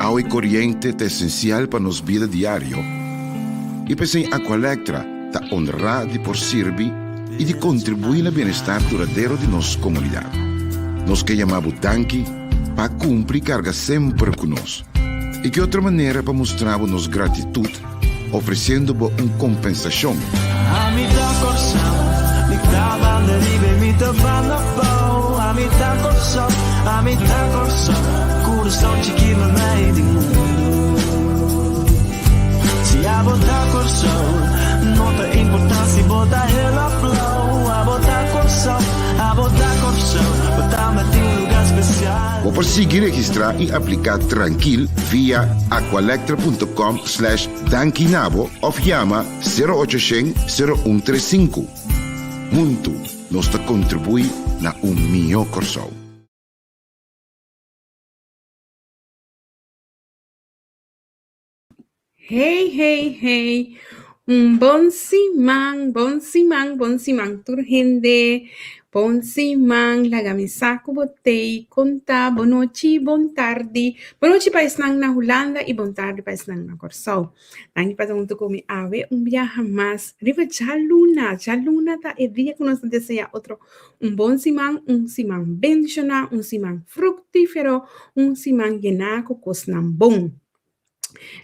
Agua corriente é essencial para nos vida diário. E pensei Aqualectra ta honra de por servir e de contribuir no bem-estar duradouro de nossa comunidade. Nós que chamamos Danki para cumprir carga sempre conosco. E que outra maneira para mostrar nossa gratidão, oferecendo uma compensação. Se a botar corção, não tem importância botar ela flow. A botar corção, botar em um lugar especial. Vou conseguir registrar e aplicar tranquilo via aqualectra.com/dankinabo ou chama 0800 0135. Muito nos contribui na melhor corção. Hey. Bom simang, turhende. Bom simang, lagamisaku botei, conta, boa noite, bom tarde. Boa noite para estar na Holanda e bom tarde para estar na Corsol. Nangi para junto comigo ave viaje mais. Riva Jaluna tá é dia que nós deseja outro bom simang, simang bendicionado, simang fructífero, simang llenaco cosnan bom.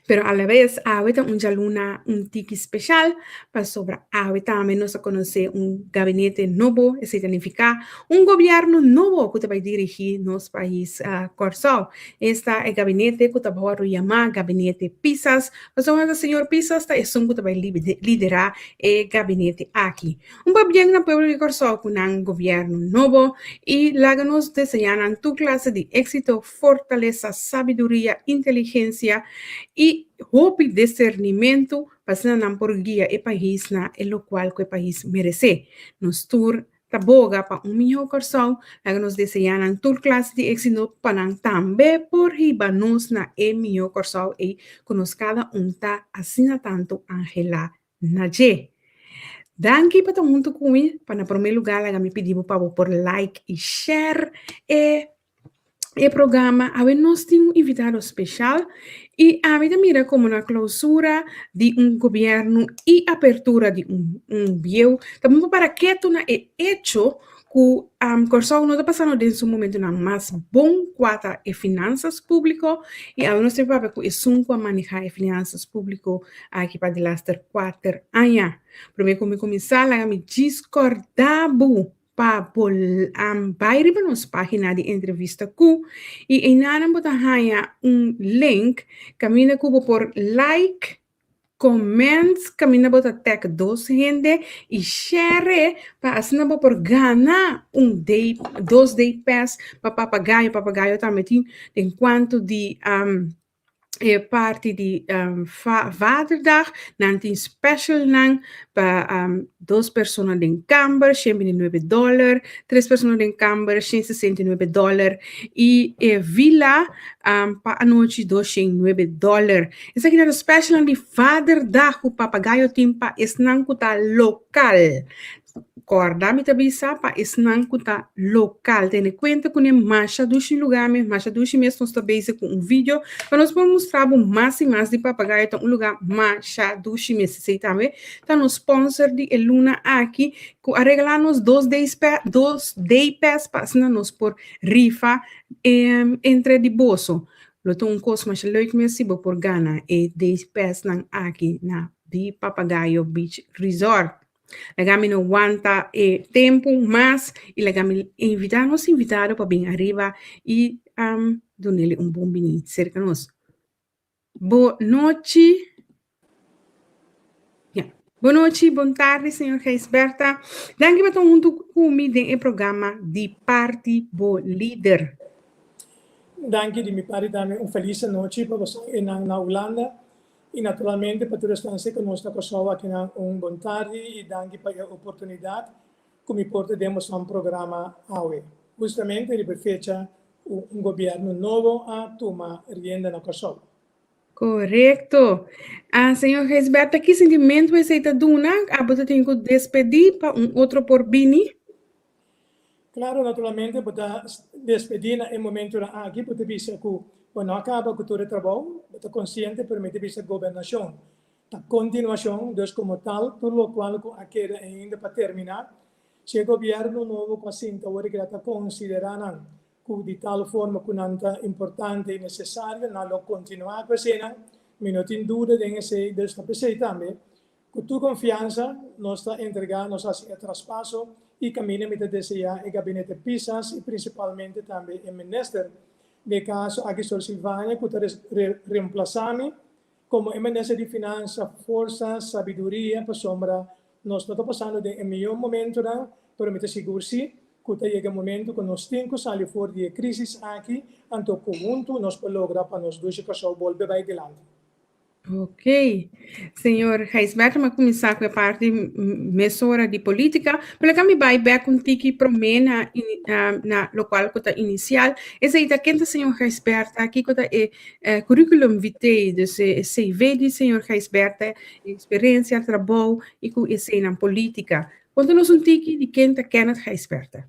Pero a la vez, ahorita jaluna tiki especial para sobre ahorita menos a conocer gabinete nuevo, eso significa gobierno nuevo que va a dirigir nuestro país Corsol. Este es el gabinete que va a llamar gabinete Pisas. El señor Pisas es un que va a liderar el gabinete aquí. Bien en pueblo de Corsol con un gobierno nuevo y láganos desean tu clase de éxito, fortaleza, sabiduría, inteligencia y hope y discernimiento para por guía el país na el lo cual que el país merece. Nos tur taboga para mejor corazón, la que nos desean tu clase de éxito para también por hibanos na el mejor corazón y conozcada ta así tanto Angela Naye. Danke para junto comigo, para primeiro lugar, me pediu para por like e share el programa. A ver, nos tiene un invitado especial y a ver, mira como una clausura de un gobierno y apertura de un bio. También para que tú no hecho que Corsol no está pasando en su momento nada más bon cuata de finanzas públicas y a nuestro papel que es un manejar finanzas públicas aquí para las 4 años. Pero como começar a me discordar para bairro para nossa página de entrevista cu e em nada botar link camina cubo por like, comments, camina botar tag dos gente e share para assim por ganhar dos day pass para papagaio também enquanto de parte de Vaderdag, nanti special nang para 2 pessoas em Camber, $109, 3 pessoas em Camber, $169 e villa para a noite $209. Esse aqui é o special de Vaderdag, o papagaio timpa esnang kuta local. Corda mi tabisa pa isnan kuta local. Tene cuenta com masha dushi lugar masha dushi mesmo está base com vídeo para nós vamos mostrar mais e mais de papagaio então lugar masha dushi mesmo sei também tá no sponsor de Eluna aqui que arreglar nos 2 day pass para nos por rifa entre de bolso. Lo tem costo mais leuk mesmo por Ghana e day pass nan aqui na de Papagaio Beach Resort. Legami no aguanta tempo mais e legami nos invitados para vir arriba e donele bom vinho cerca de nós. Boa noite. Boa noite, boa tarde, senhor Geisberta. Danke por estar junto comigo no programa de Party Bo Líder. Danke di mi pare também feliz noite para você na Holanda. E naturalmente para todos que conosco Kosovo aqui na bom tarde e danke pela oportunidade que me podemos programa hoje. Justamente ele fecha governo novo a tomar rienda na Kosovo. Correto. Senhor Geisberta, que sentimento você está dando? Você tem que despedir para outro por vir? Claro, naturalmente, para despedir no momento aqui, porque bisa que Bueno, acaba a cultura de trabajo, está consciente, permite esa gobernación. La continuación, dus como tal, todo lo cual queda ainda para terminar, se el gobierno nuevo paciente ahora que está considerando que de tal forma que es importante y necesario, no lo continuar presena, me no tengo duda de ese de esta presena también, con tu confianza nos está entregando, nos hace el traspaso y camina mientras desea el gabinete PISAS y principalmente también el ministro de caso aquí sobre Silvania, que reemplazame como el ministro de Finanzas, fuerza, sabiduría, para sombra, nos está pasando de el mejor momento, pero me te seguro sí, que llega el momento que nos tenemos que salir fuera de crisis aquí, ante conjunto nos puede lograr para nos dos que volver adelante. Ok. Senhor Reisberto, mas começar com a parte mesura de política, pela que me vai ver com tiki promena na local cota inicial, essa aí tá quente senhor Reisberto, aqui cota curriculum vitae, dus CV de senhor Reisberto, experiência, trabalho e com esse na política. Conta-nos tiki de quente Kenneth Reisberto.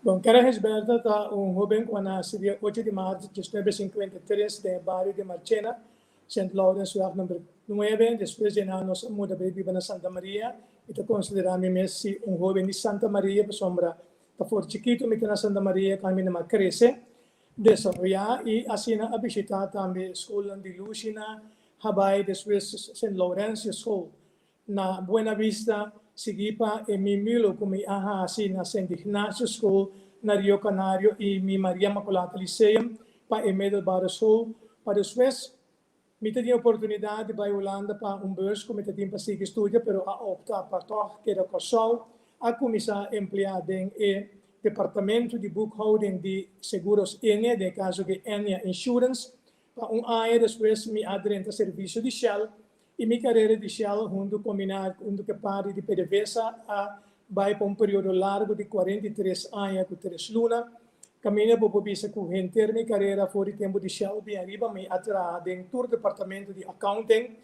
Bom, Kenneth Reisberto está jovem quando nasceu dia 8 de março de 1953 no bairro de Marchena, St. Lawrence, ciudad número 9, después de nos mudamos a vivir en Santa María, y te consideramos Messi un joven de Santa María, por sombra, está fuerte chiquito, me queda Santa María, camina más crece, desarrollar, y así a visitar también escuela de Lucina, Hawaii, después St. Lawrence School, na Buena Vista, Sigipa, y mi milo, como así na St. Ignacio School, na Rio Canario, y mi María Maculata Lyceum, para el Middlebury School, para después, me tive a oportunidade de ir à Holanda para beurs, como eu tinha para seguir estudo, mas a optar para toch que era Kosovo, a começar a emplear em departamento de boekhouding de seguros Enia, de caso de Enia Insurance, para área depois me aderente a serviço de Shell, e minha carreira de Shell, junto combinar com o que pare de PDVSA, vai para período largo de 43 anos com 3 lunas, caminho para poder correr minha carreira fora de tempo de Shell, bem arriba, me atrás dentro do departamento de accounting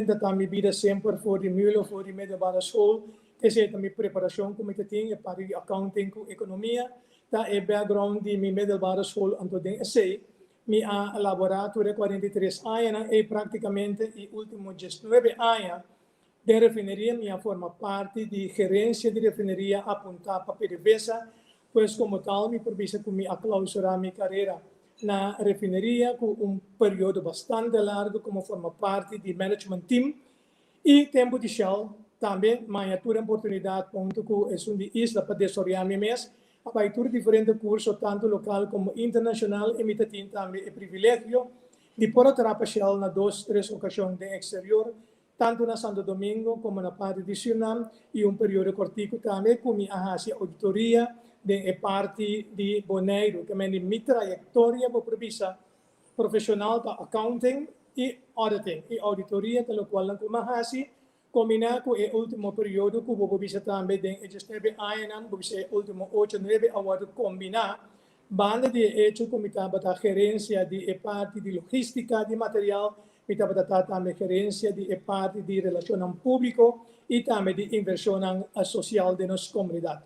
da também vida sempre fora de mil, fora de Middlebury School, essa é a minha preparação como eu tenho para accounting com economia, da é background de minha Middlebury School, então tem esse, me a laboratório 43 anos e praticamente e último 19 anos de refineria, me forma parte de gerência de refineria apontar para PDVSA, pues como tal, me permite que me aclausurar mi carrera na refinería con período bastante largo como forma parte del management team y tiempo de Shell también me tuve oportunidad punto que es una isla para desarrollar mi mes para tuve diferentes cursos tanto local como internacional y me tiene también el privilegio de poder trabajar Shell na 2-3 ocasiones de exterior tanto na Santo Domingo como na parte de Suriname y un período cortico también con mi auditoría de parte de Bonaire, que é minha trajetória para provisa profissional para accounting e auditing, e auditoria, pelo qual eu comecei combinar com o último período que eu vou provisa também de esteve anos, vou ser último 8-9 agora combinar banda de hecho como estava da gerência de parte de logística de material, estava da também gerência de parte de relação público e também de inversão social de nossa comunidade.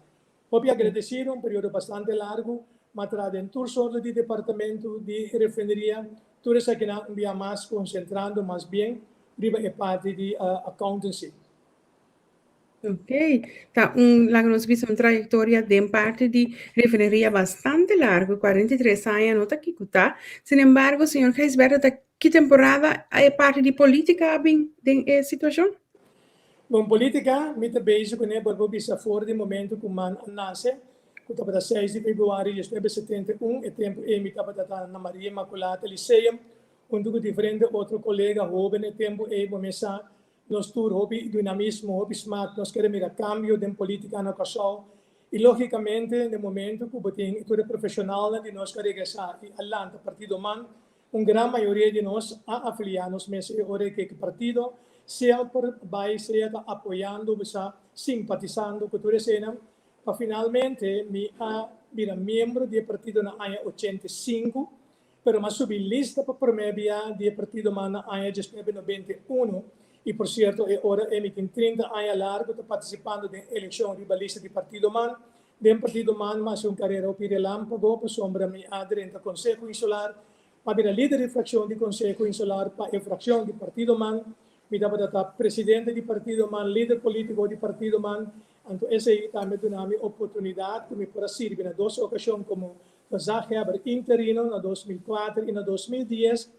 Hoy agradecido un periodo bastante largo, mas en todo solo de departamento de refinería, todo eso que no había más concentrando más bien, arriba en parte de accountancy. Ok, tá lá nós vimos uma trajetória de parte de refineria bastante larga, 43 anos, não tá aqui, tá? Sin embargo, senhor Reisberto, que temporada é parte de política bem de situação? Bom, política, me beijo com ele, porque bisa fora de momento que o man nasce, que estava da 6 de fevereiro de 1971, e tempo me estava da na Maria Imaculata Lyceum, junto com diferente outro colega jovem, e tempo começar nos tour hobby dinamismo, hobby smart, nós queremos ir cambio de política na Kosovo, e logicamente, no momento que o tem todo profissional de nós queremos ir Atlanta, partido man, grande maioria de nós afiliados, mas é hora que o partido sea por sea apoyando, simpatizando con toda escena, para finalmente mira miembro del partido en el año 85, pero más subí lista para promedia del partido en el año 1991, y por cierto, ahora en 30 años largo participando de elección rivalista del partido man, de un partido man más una carrera de relámpago, por sombra mi adherente al Consejo Insular, Para líder de fracción do Conselho Insular para a fracção do Partido MAN, me dá para presidente do Partido MAN, líder político do Partido MAN. Então, essa aí também dá uma oportunidade que me para servir na duas ocasiões como zaghebber interino na 2004 e na 2010,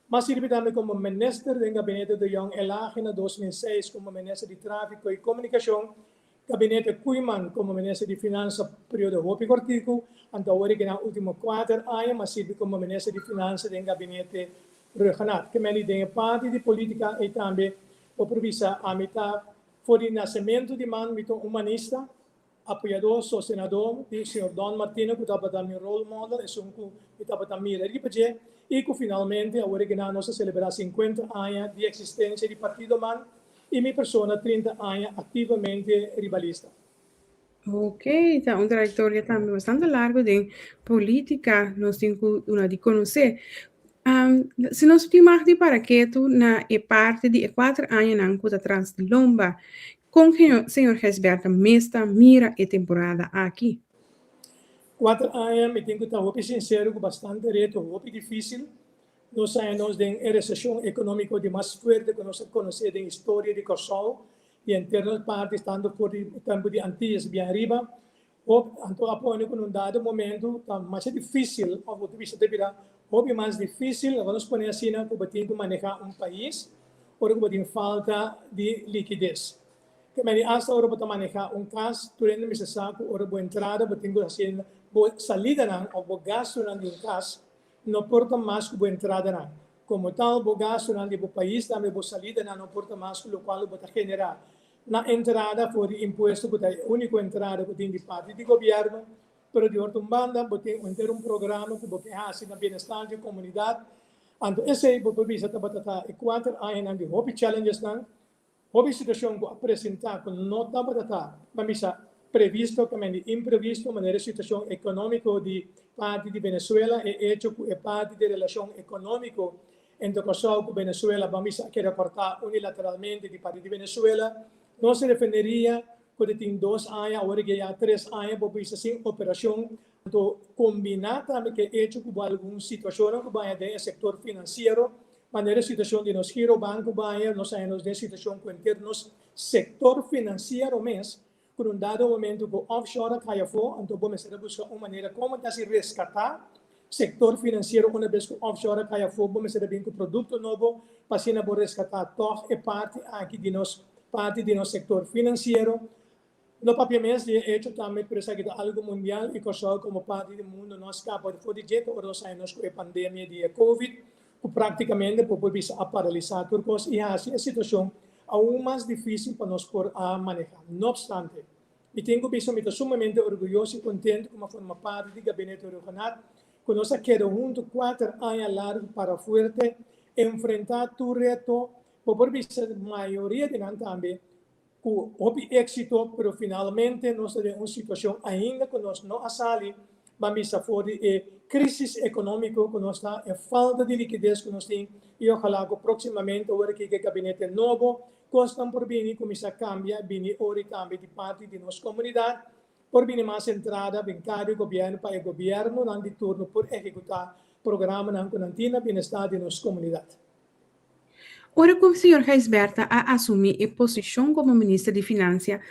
mas sirve também como ministro do gabinete de Jan Elage na 2006 como ministro de Tráfico e Comunicação, gabinete Kuiman como ministro de Finanças período Hopi Cortico, então agora que na última 4 anos, mas sirve como ministro de Finanças do gabinete regional, que me tem parte de política e também o provisa a mitad for o nascimento de man mito humanista, apoiador, sostenedor, do senhor Don Martino, que estava dando meu role model, e que estava dando minha ripaje, e que finalmente, agora que nós celebramos 50 anos de existência do Partido MAN, e minha pessoa 30 anos ativamente rivalista. Ok, está una trayectoria también bastante larga de política, nos tengo una de conocer. Se nos estimamos para que tú na parte de 4 años na cuta atrás de Lomba, com o senhor Gesberta Mesta mira a temporada aqui? 4 anos, me tenho que estar muito sincero, com bastante reto, muito difícil. Nós anos de recessão econômica de mais forte que nós conhecemos da história de Kosovo, e em termos de parte, estando por o tempo de Antilles, bem arriba, então, apoio que num dado momento, está mais difícil, ao ponto de vista de virar, ou mais difícil, vamos pôr assim, que tem que manejar país, ou que tem falta de liquidez. Que me hasta ahora para manejar caso, durante mi saco, ahora boa entrada, para tenho assim, boa salida não, ou boa gasto não de caso, não porta mais que boa entrada não. Como tal, boa gasto não de país, também boa salida não porta mais que o qual boa generar. Na entrada for imposto, boa a única entrada que tem de parte do governo, pero de outra banda, boa tem programa que boa assim na bem-estar da comunidade. Então esse é boa visa para 4 anos de hobby challenges não. Houve situação que apresentar com nota para mas previsto também imprevisto maneira situação econômica de parte de Venezuela e hecho que parte de relação econômica entre Kosovo e Venezuela vamos a querer cortar unilateralmente de parte de Venezuela não se defenderia quando tem 2 anos agora que já 3 anos por isso assim operação então combinar também que hecho que alguma situação que vai no setor financeiro maneira situação de nos giro banco baia nós temos de situação com termos sector financeiro mesmo por dado momento que offshore cai fora então vamos buscar uma maneira como se resgatar sector financeiro uma vez que offshore cai fora vamos bem com produto novo para se não resgatar toch é parte aqui de nós parte de nosso sector financeiro no papel mesmo de hecho também parece que algo mundial e Kosovo como parte do mundo nós escapa de jeito ou nós temos com a pandemia de Covid praticamente por bisa a paralisar turcos e assim a situação aún mais difícil para nós por a manejar. No obstante, eu tenho visto me sumamente orgulhoso e contente como forma parte do gabinete regional, que nós queremos junto 4 anos largo para fuerte enfrentar tu reto, por vista a maioria de nós também, com êxito, pero finalmente nós temos uma situação ainda que nós não asali, vamos a fora de crise econômica que nós está, a falta de liquidez que nós temos, e ojalá que proximamente, agora que o gabinete novo, costam por vir, começar a cambiar, vir ora também de parte de nossa comunidade, por vir mais entrada, bancário, governo, para o governo, não de turno, por executar programa na conantina, bem-estar de nossa comunidade. Ora, como o senhor Gesberta a assumir a posição como ministro de Finanças,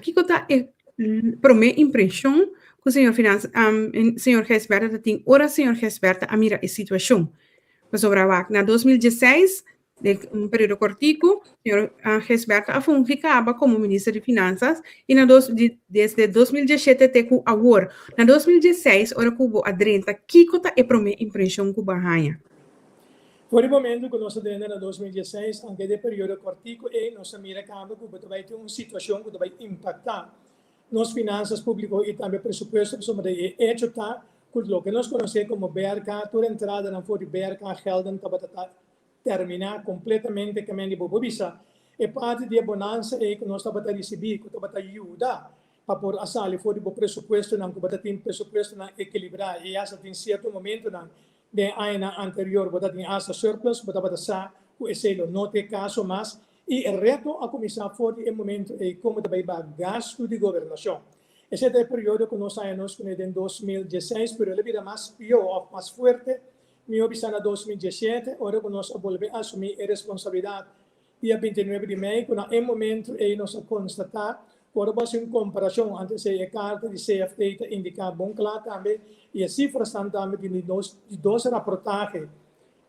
que está para minha impressão, que o senhor Gesberta tem, ora, senhor Gesberta, a mira a situação. Sobre na 2016, um período curtico, o senhor Gesberta ficava como ministro de Finanças e desde 2017 até agora. Na 2016, ora cubo a 30, que está a para minha impressão que barranha. Por o momento que nós temos em 2016, anche de período curtico, e nós mira que vai ter uma situação que vai impactar nas finanças públicas e também presupuesto sobre o hecho está que o que nós conhecemos como BRK, toda entrada na fora de BRK gelden para terminar completamente que de bobisa. E parte da bonança é que nós estamos a receber, que estamos a ajudar para por assali fora do presupuesto, não que tem presupuesto na equilibrar e essa tem certo momento não de ano anterior, bota tem asa surplus, bota sa o esse não tem caso mas e o reto a começar fora do momento é como vai gasto de governação. Esse é o período que nós saímos em 2016, pero ele vira mais pior, mais forte mi obisana 2017, ora nós volvemos a assumir a responsabilidade. Dia 29 de maio, quando em momento aí nós constatar, agora vai ser uma comparação entre a carta de CFT que indica bom claro também, e as cifras também de dois reportagens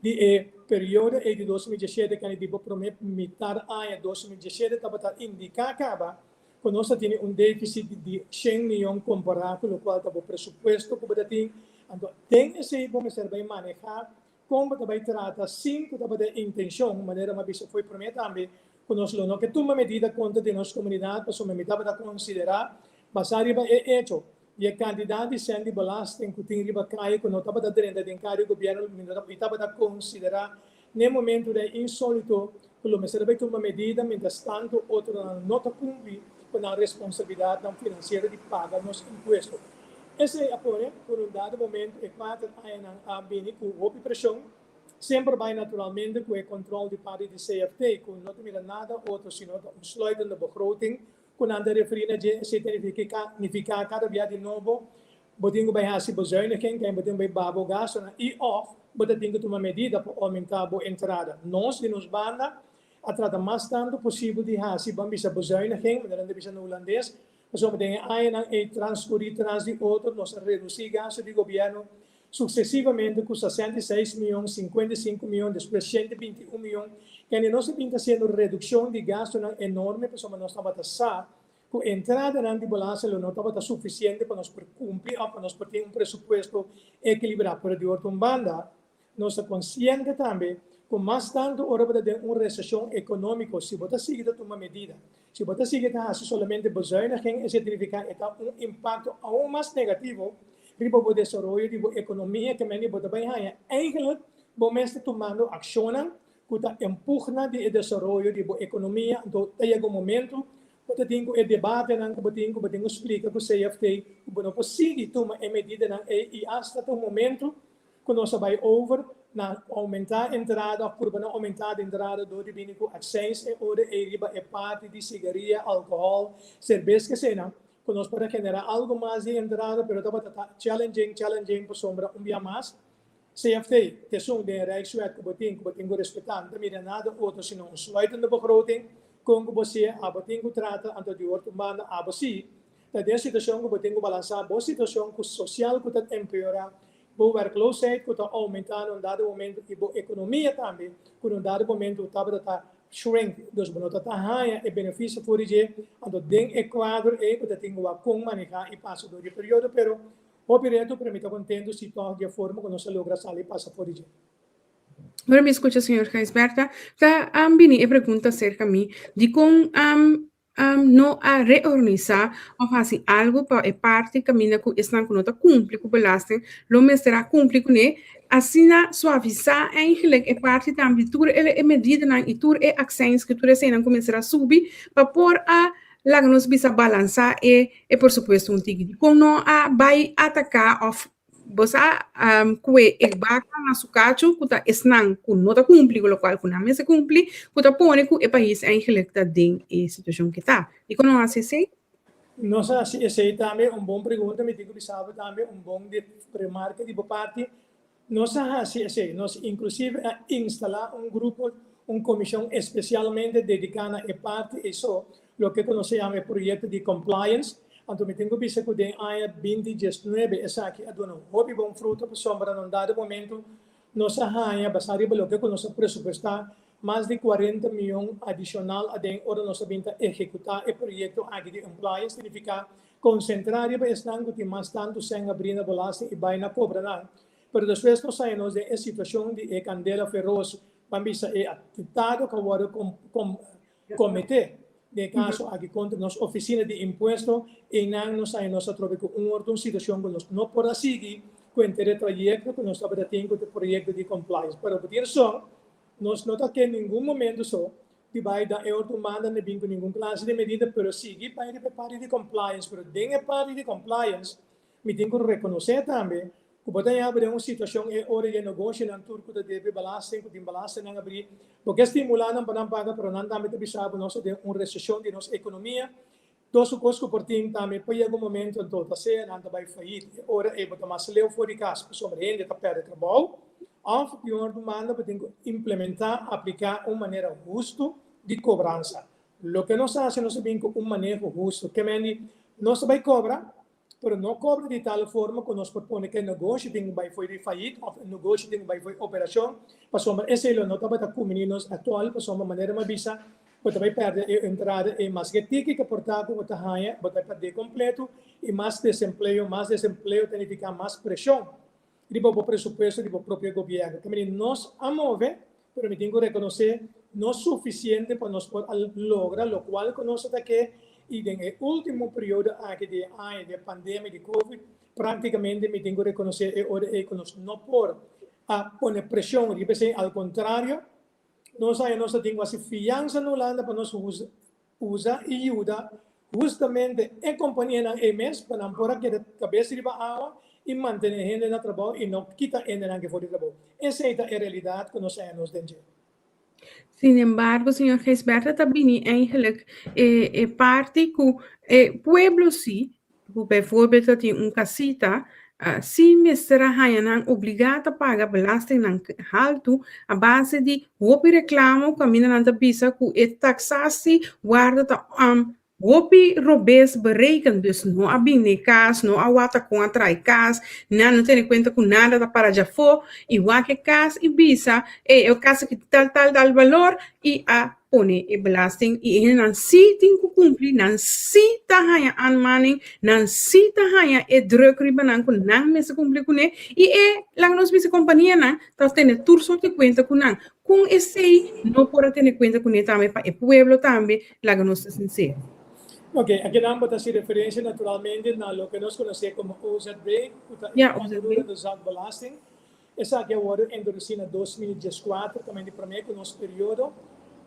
de período de 2017, que a gente promete mitad ano 2017, estava indicar que nós temos déficit de 100 milhões comparado com o qual estava o presupuesto que você tem. Então, tem esse bom ser bem manejar, como você vai tratar cinco da intenção, de maneira que você foi prometido também, que nós não que toma medida contra de nossa comunidade, para uma medida para considerar, basado em hecho, e a quantidade de belasting que tem riba cair, que não estava dentro de encargo do governo, estava a considerar, no momento de insólito, que o Ministério vai tomar medida, mientras tanto, outra não está cumprindo com a responsabilidade financeira de pagar nos impostos. Esse apoio, por um dado momento, é quatro anos a bem com a pressão, sempre vai naturalmente com o controle de parte de CFT, com não tem nada outro, senão um slide na begroting, com anda referindo a se significa cada dia de novo, botinho vai se bezuinigen, quem botinho vai babo gasto, e off, botinho tomar medida para aumentar a entrada. Nós, de nos banda, a tratar mais tanto possível de se bambisa bezuinigen, mas não deve no holandês, mas o que tem transferir de outro, nós reduzir gasto do governo sucessivamente com 66 milhões, 55 milhões, depois 121 milhões, que nós estamos sendo redução de gasto enorme, porque nós estamos a com a entrada de balança não estava suficiente para nós cumprir, para nós ter presupuesto equilibrado. Pero de outra banda, nós estamos conscientes também com mais tanto hora para ter uma recessão econômica, se você seguir tomar medida, se você seguir solamente bezuinigen, significa um impacto aún mais negativo para o desenvolvimento da economia que meni bota bem aí. Eigenlijk, vamos estar tomando ações que empurram o desenvolvimento da economia, então tem algum momento que tem o debate, que tem explica que o CFT, que não pode tomar medida e até o momento que nós vai over na aumentar a entrada, por não aumentar a entrada do divino access e ora é parte de cigarrilha, álcool, cerveja que seja. Que nós podemos generar algo mais de entrada, pero estava challenging por sombra dia mais. CFT, que são de Rijkswet, que botinho respeitar, não tem nada outro senão um slide na begroting, com que você botinho trata antes de outra banda a você. Da situação que botinho balançar, boa situação social que está empeorar, boa workloosheid que está aumentando em dado momento e boa economia também, que em dado momento está shrink, dus benota tahaya e benefício por dia, ando den Equador e que tem como manejar e passa do período, pero o período permite contendo se torna de forma que não se logra sair passa por dia. Agora me escucha, senhor Geisberta, tá bini e pergunta acerca de mim de como não a reorganizar ou fazer algo para a parte que mina que estão com nota cumprir com belasting, lo me será cumprir com né, assim na suavizar eigenlijk a parte também tudo é medida na e tudo é ações que tudo assim não começar a subir para pôr a lá nos bisa balançar e por supuesto tigre como não a vai atacar of bosa kue ekbaka na sukachu kuta esnang kun nota cumpli con lo cual kun ame se cumpli kuta pone ku e país eigenlijk dat ding e situação que tá e quando não assim não sei se também bom pergunta me digo sabe também bom de remarca de parte não sei se nós inclusive instalar grupo comissão especialmente dedicada a parte isso lo que conhecemos projeto de compliance. Então, me tenho visto que tem aí 2019 essa aqui é dono hobby bom fruto por sombra num dado momento nossa rainha basari pelo que nosso presupuesto mais de 40 milhões adicional a den hora nossa vinda executar o projeto aqui de compliance significa concentrar e estar que mais tanto sem abrir na bolsa e vai na cobra não pero depois nós saímos de situação de candela feroz vamos é atentado que agora cometer de caso aqui contra nossa oficina de imposto e não nos aí nós através uma situação que nós não podemos seguir com o trajeto que nós estamos tendo com o projeto de compliance. Para poder só, nós não está em nenhum momento só que vai dar outra manda nem com nenhuma classe de medida para seguir para a parte de compliance. Pero dentro da parte de compliance, me tenho que reconhecer também que pode haver uma situação é hora de negócio na turco de deve balançar, que tem balançar não abrir, porque estimular não para pagar, pero não também te sabe nós de uma recessão de nossa economia. Dois custos por time também pode algum momento então tá ser não vai falir. Ora é botar mais leu fora de casa, pessoa rende tá perde trabalho, Of que uma demanda para implementar, aplicar uma maneira justa de cobrança. Lo que nós fazemos é um manejo justo, que nós vai cobrar, mas não cobra de tal forma que nós propõe que o negócio vai foi fallido, ou o negócio vai foi operação, para somar esse é o nota para com meninos atual, para somar maneira mais bisa, para vai perder a entrada e mais que tique que portado, para ganhar, para perder completo e mais desemprego tem que ficar mais pressão. Riba presupuesto do próprio governo. Que nós amove, mas me tenho que reconhecer não é suficiente para nós lograr, lo qual nós aqui e no último período aqui de pandemia de Covid, praticamente me tenho que reconhecer que nós não por a poner pressão, ao contrário, nós temos fiança na Holanda para nós usar e ajuda justamente a companhia na EMS para não pôr a cabeça de água e manter a gente no trabalho e não quitar a gente que for de trabalho. Essa é a realidade que nós temos dentro. Sin embargo, señor Gisberto, também eigenlijk parte que pueblo sí, bijvoorbeeld dat je casita, si mestra hayanan obligado a pagar belasting ng alto a base de wopi reclamo camina nanta bisa ku taxasi guarda ta wopi robes berekend, dus no abine cas, no awata com atrai cas, não tem conta com nada da para já for, igual que cas e bisa, o caso que tal valor e a pone e belasting e não si tem que cumprir, não si ta haya anmaning, não si ta haya druk riba nan com não mesa cumprir com e lang nos bisa companhia nan, tá tendo turso que conta com nan, com esse não pode ter conta com também para o pueblo também, lá que nós sincero. Ok, aqui vamos fazer referência naturalmente a lo que nós conhecemos como OZB, o do Zakbelasting. Essa aqui é o introduzida em 2014, também de primeiro nosso período.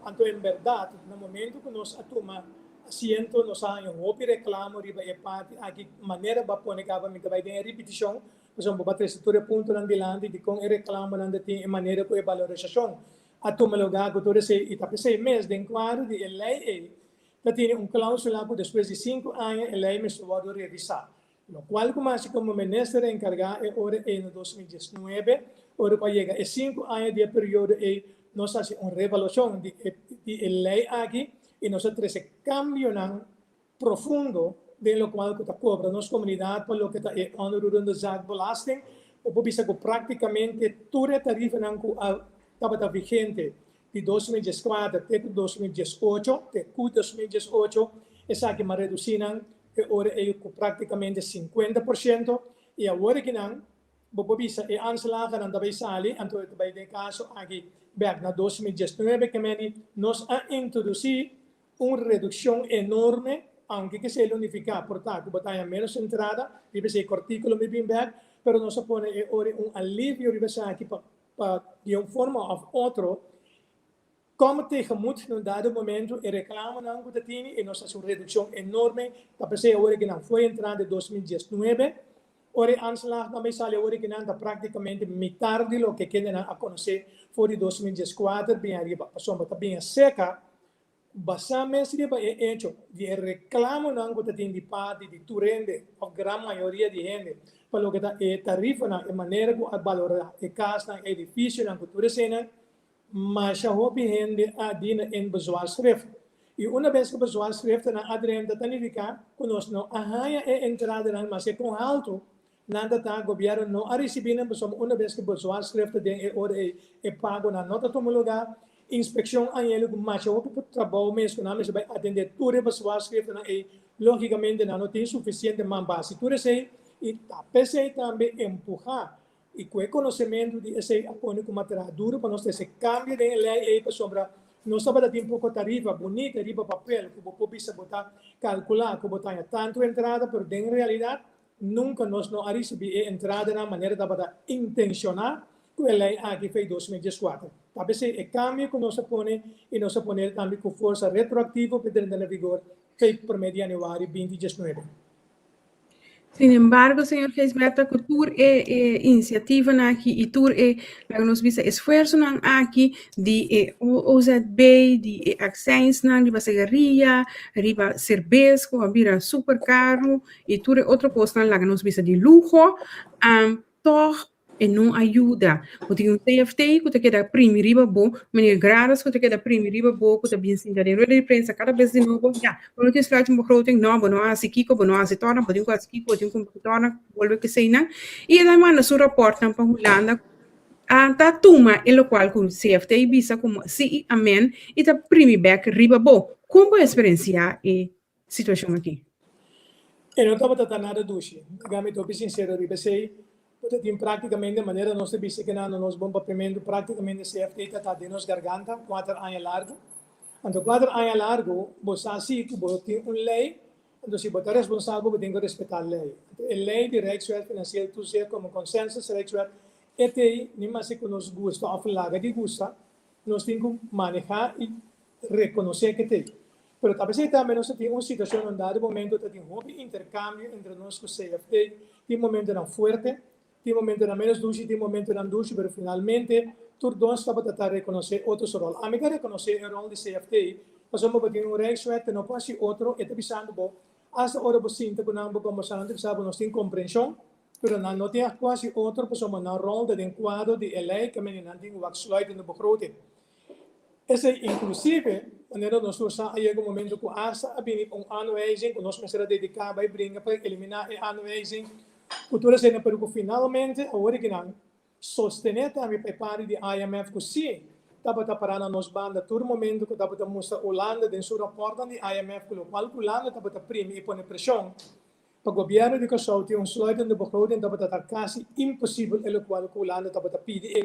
Então, em verdade, no momento que nós tomamos assento, nós temos um reclamo, e parte, aqui, maneira para pôr que vai ter repetição, por exemplo, para ter setor ponto delante de com reclamo, tem maneira que valorização. A tomar lugar, que todo esse, e também 6 meses de enquadro de lei, tiene un cláusula que después de 5 años la ley me va a revisar. Lo cual, como ministro encargado ahora en 2019, ahora para llegar a 5 años de periodo, nos hace una revaluación de la ley aquí y nosotros ese cambio profundo de lo cual que cobra nuestra comunidad por lo que está onder de Zakbelasting, o por que prácticamente toda tarifa estaba vigente de 2014 até 2018, até 2018, essa aqui uma redução, agora é praticamente 50%, e agora que não, vou bisa é anslagen não vai sair, então vai ter caso aqui, back na 2019, que nós a introduzir uma redução enorme, aunque que se unificar, portanto, batalha menos entrada, deve ser currículo bem back, mas nós põe agora alívio, deve ser aqui de uma forma ou outra, como tegemoet num dado momento e reclama não que tem e nós temos uma redução enorme da pessoa agora que não foi entrada em 2019 ora anslag também sale agora que não está praticamente metade de lo que querem a conhecer foi de 2014 bem arriba passou está bem seca basicamente é hecho de reclamo não que tem de parte de turende a grande maioria de gente para o que está tarifa na maneira que a valorar e casa é difícil não que tudo cena mas já houve gente adina em bezwaarschrift. E uma vez que o bezwaarschrift na adrenda tanifica, conosco não arranha a entrada na mas é com alto, nada tá governo não a receber na pessoa uma vez que o bezwaarschrift tem é pago na nota tomo lugar, inspeção anual com mas já houve trabalho mesmo na mas vai atender tudo o bezwaarschrift na e logicamente não tem suficiente manbase. Tudo isso e a PC também empurrar e com o conhecimento de esse apoio com material duro para nós ter esse cambio de lei para sombra não só para ter um pouco tarifa bonita tarifa papel que você pode botar calcular que botar tanto entrada mas em realidade nunca nós não recebemos entrada na maneira da para intencionar que a lei aqui fez 2014 talvez esse cambio que nós põe e nós põe também com força retroativa para entrar em vigor feito por meio de janeiro 2019. Sin embargo, señor Gisberto, que tur iniciativa aqui e tur nos visa esforço aqui de OZB, de acções de basegaria, riba cerveja, com a super caro e tur outra coisa lá que nos visa de luxo, toch e não ajuda. Porque um CFT que te queda primi riba bo, meneer grados que te queda primi riba bo, que te bem sim de rede de prensa cada vez de novo, ja, quando te sluit een begroting, não, bono asi kiko, bono asi torna, bono asi kiko, bono torna, volve que sei na, e daí manda su rapport na para Holanda, ta tuma e lo qual com CFT bisa como si amen e ta primi back riba bo. Como experiencia e situação aqui? E não estava tratando nada duche. Gami tô bem sincero, riba sei, porque tem praticamente de maneira nós bisa que não nos bom papamento praticamente CFT tá de nos garganta 4 anos largo. Então 4 anos largo, você assim que você tem lei, então se você é responsável, você tem que respeitar a lei. A lei de rechtswet financeiro tu ser como consensus rechtswet, ETI, nem mais se que nos gusta, ou laga de gusta, nós temos que manejar e reconhecer que tem. Pero talvez também nós temos uma situação onde, no momento, tem um intercâmbio entre nós e o CFT, tem momento não forte, tem momento não menos dulce, tem momento não dulce, mas finalmente, tudo nós estamos tentando reconhecer outros roles. A mim, reconhecer o rol do CFT, nós vamos ter um rechtswet, não pode ser outro, e está pensando, bom, hasta hora você sinta que não vamos conversar, nós temos compreensão, pero não tem quase outro, porque somos na rol de enquadro de lei, que não tem o sluiten de begroting. Esse, inclusive, wanneer nós usamos aí um momento que hasta abrir aanwijzing, que nós precisamos dedicar para brincar para eliminar a aanwijzing, cultura sendo para que finalmente a original sostener também para parte de IMF que sim, estava parando nos banda todo momento que estava mostrar Holanda dentro do rapporto de IMF que o qual Holanda estava prima e põe pressão para o governo de Kosovo tinha sluiten de begroting estava quase impossível e o qual Holanda estava pedindo e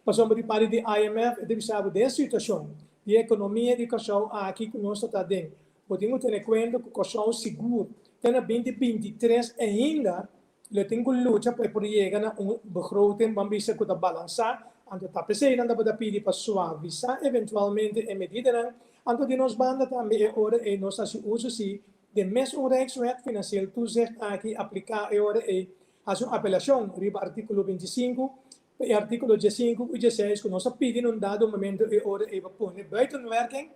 passamos de parte de IMF, e sabe dessa situação, de economia de Kosovo aqui que nós está dentro. Podemos ter em conta que Kosovo seguro, tem 2023 ainda, ele tem que lutar para chegar a begroting, vamos ver que está balançar, então está precisando para pedir para suavizar, eventualmente, em medida, então de nós banda também é hora e nós assim uso se de mesmo rechtswet financeiro tu zegt aqui aplicar é hora e faz uma apelação, riba artigo 25, e artigo 15 e 16, que nós pedimos um dado momento e hora e pôr buitenwerking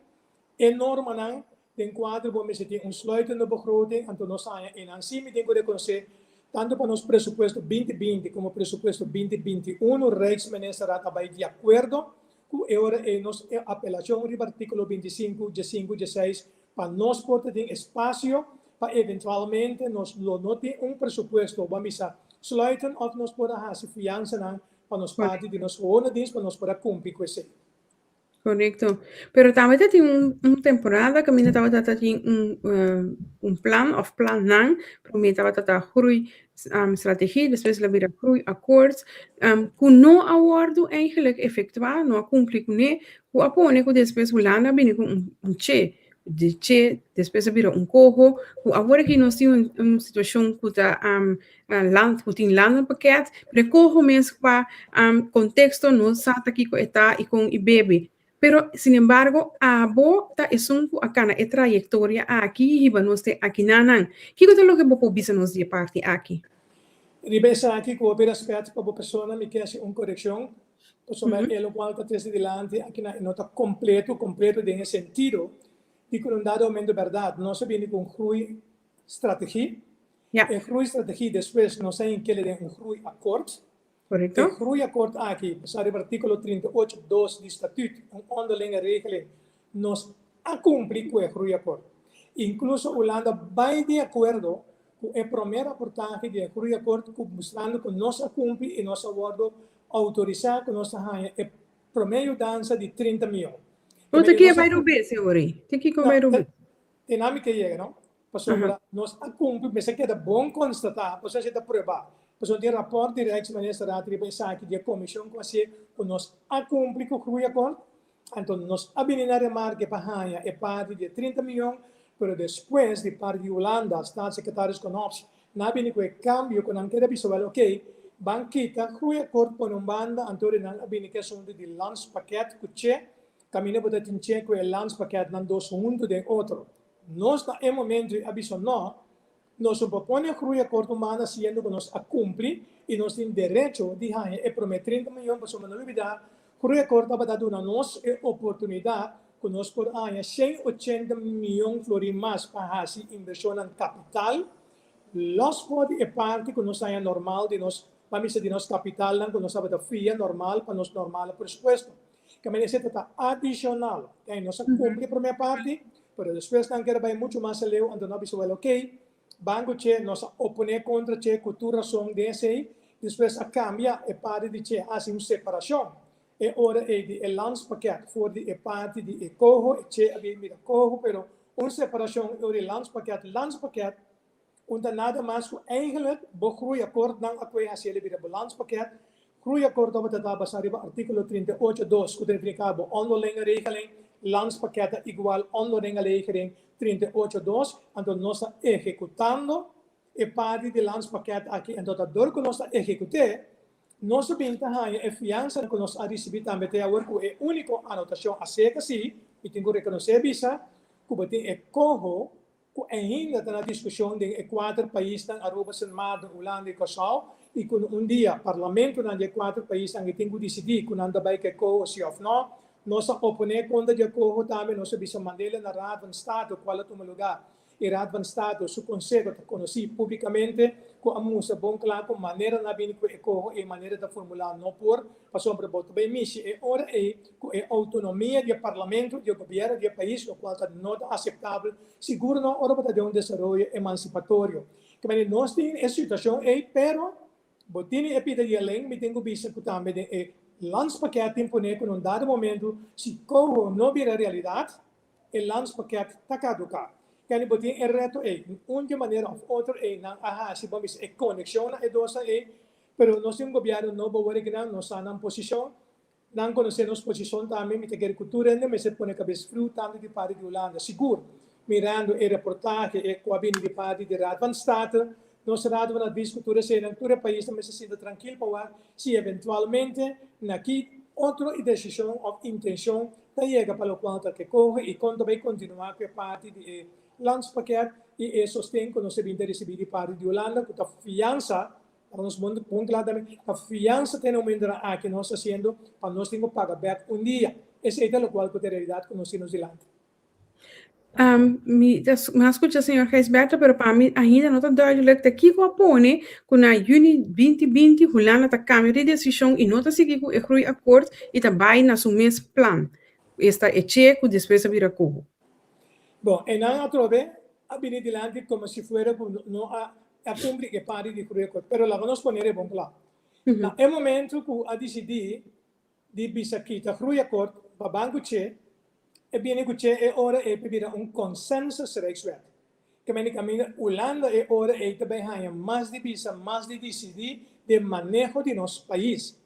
enorme não, den quadro bom se tem sluitende begroting, então nós em assim tem que reconhecer tanto para nosso presupuesto 2020 como presupuesto 2021, o Rijksminister está de acordo com a hora e nós apelação riba artigo 25, 15 e 16 para nós poder ter espaço para eventualmente nós não ter presupuesto, vamos a sluiten of nós poder fazer fiança para nós parte de nós ownerdienst para nós poder cumprir com isso. Correcto. Pero também tem temporada que a minha estava plan of plan não, para mim estava groei strategie, depois ela vira groei akkoord, que não acordo eigenlijk effectuar, não cumprir com ele, que apone que depois Holanda vem com che, de che, depois vira cojo, que agora que nós temos uma situação que está land, que tem land pakket, pero cojo mesmo para contexto, não sabe aqui que está e com IBB. Pero, sin embargo, abo ta esunku akana e trayectoria aqui hiba nos te aqui nanan. Que é lo que bopo bisa nos de parte aqui? Ribesa aqui com o aspecto para a pessoa me quer uma correção, pessoa ele qual está desde delante aqui na nota completo de sentido de que um dado momento verdade nós sabemos com groei strategie, e groei strategie depois nós sabemos que ele tem groei akkoord. Correcto. O groeiakkoord aqui, passado o artigo 38.2 do estatuto, uma onderlinge regeling, nós cumprimos com o groeiakkoord. Incluso Holanda vai de acordo com a primeira reportagem de groeiakkoord, mostrando que nós cumprimos e nós acordo autorizar que nós ganhamos a primeira dança de 30 milhões. O que é vai ruber, senhor? Tem que vai ruber. Tem nada que chega, não? Passou nós cumprimos, mas é que é bom constatar, você já está provar. Então, tem rapport de Rijksminister Raad die zaken die comissão com você, que nós cumprimos com o groeiakkoord. Então, nós abinamos a marca para ganhar a parte de 30 milhões, mas depois de parte de Holanda, staatssecretaris Knops, na abinamos com o câmbio, que não quer dizer, ok, banquita, groeiakkoord por banda, então, não abinamos que assunto de landspakket, que tje, caminho para ter com o landspakket, não dois juntos de outro. Nós, em momento, aviso não, nós propomos groeiakkoord humana sendo que nós cumprimos e nós temos direito de prometer 30 milhões para uma novidade. Groeiakkoord vai dar a nós a oportunidade que nós podemos 180 milhões de mais para fazer inversão em capital. Nós podemos parte que nós é normal de nós para de nossa capital, não, nós sabemos a FIA normal, para nosso normal presupuesto. Que a esse está adicional, que nós cumpre a primeira parte, mas depois não quer vai muito mais leu, então nós visual ok, banco che nós opone contra che cultura som desse, depois a cambia e parte de che assim separação. E ora é de landspakket voor de parte de coho, e che abbiamo mira coho, pero een separação é de landspakket, und nada mais que eigenlijk groeiakkoord dan akkoord als jullie weer een balanspakket. Groeiakkoord op het basari op artikel 38.2, que tem cabo onderlinge regeling, landspakketten igual onderlinge regeling 38.2, então nós está executando e parte de landspakket aqui, então a dor que nós está executando, nós ventaja é fiança que nós a receber também até agora que é única anotação a ser que sim, e tem que reconhecer visa, que tem é corro que ainda está na discussão de quatro países, Aruba, Sint Maarten, Holanda e Curaçao, e que dia parlamento de quatro países tem que decidir que não vai que corro sim ou não, nós opone contra de corro também, nós bisa Mandela na Raad van State, qual é o lugar, e Raad van State, o conselho conheci publicamente, que a música bom claro, com maneira na bem que corro e maneira de formular não por, passou para botar bem missão, e ora é que a autonomia do parlamento, do governo, do país, o qual não é aceitável, seguro não, ora para ter desenvolvimento emancipatório. Que nós temos essa situação, pero botini epita de além, me tenho visto que também é landspakket impone que num dado momento, se corro não vira realidade, o landspakket está caducado. Kan botin é reto é, de maneira ou outra é, não se vamos é conexão é dosa é, pero nós temos governo não vou ver que não nós estamos na posição, não conhecemos posição também, me tem cultura ainda, mas se põe cabeça frio também de parte de Holanda, seguro, mirando e reportagem e coabine de parte de Raad van State, nós Raad van Advies cultura se na cultura país também se sinta tranquilo para se eventualmente aqui outra decisão ou intenção da chega para o qual que corre e quando vai continuar com a parte de landspakket e sostém que nós devemos receber de parte de Holanda, que a fiança, para nós muito claramente, a fiança tem aumentado aqui nós fazendo, para nós temos que pagar back dia. Esse é o qual que é a realidade que nós temos diante. Me escuta, senhor Gijsberto, pero para mim ainda não está duidelijk dat Kiko apone que na juni 2020 Holanda está câmbio de decisão e não está seguindo o groeiakkoord e também na seu mesmo plan. Esta é checo, depois vira cubo. Bom, e não trove a vir adiante como se fuera não a cumprir que parte de groeiakkoord, pero lá vamos poner bom claro. Na é momento que a decidir de bisakita groeiakkoord para banco che e viene que é hora é pedir consensus rijkswet. Que men camina Holanda é hora é também há mais de bisa, mais de decidir de manejo de nosso país.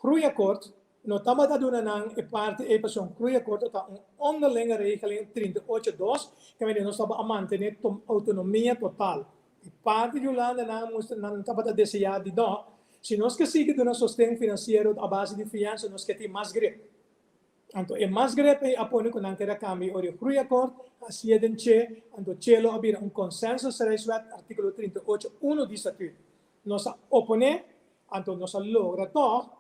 Groeiakkoord, não estamos dando e parte é para groeiakkoord está onderlinge regeling 38.2 que men nós estamos a manter autonomia total. E parte de Holanda não estamos a desejar de não. Se nós que seguir do nosso sustento financeiro à base de fiança, nós que ter mais grip. Então, é mais grave a pôr com a queda câmbio o groeiakkoord, assim é denche, então chelo abrir consenso rijkswet, artigo 38.1 do estatuto. Nós opone, então nós logra toch,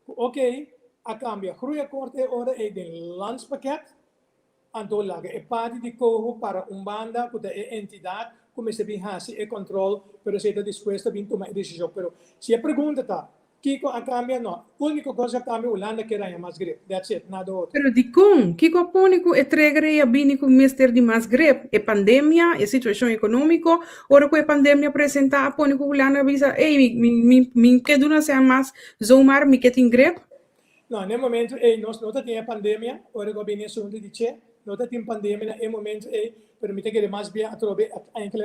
ok, a câmbio groeiakkoord é hora é de landspakket, então lá é parte de corro para banda que é entidade, como se bem hasi e controle, pero se está disposto a vir tomar decisão. Pero se a pergunta está, Kiko a cambia não. Única coisa que cambia Holanda que era mais grave. That's it, nada outro. Pero di com, Kiko apone que entrega a bini com mister de mais grave, é pandemia, é situação econômica, ora que a pandemia apresenta apone que Holanda avisa, ei, me quedo na ser mais zoomar, me quedo em greve? Não, no momento, nós não temos pandemia, ora que a bini assunto de che, não temos pandemia, no momento, permite que mais bem a trobe,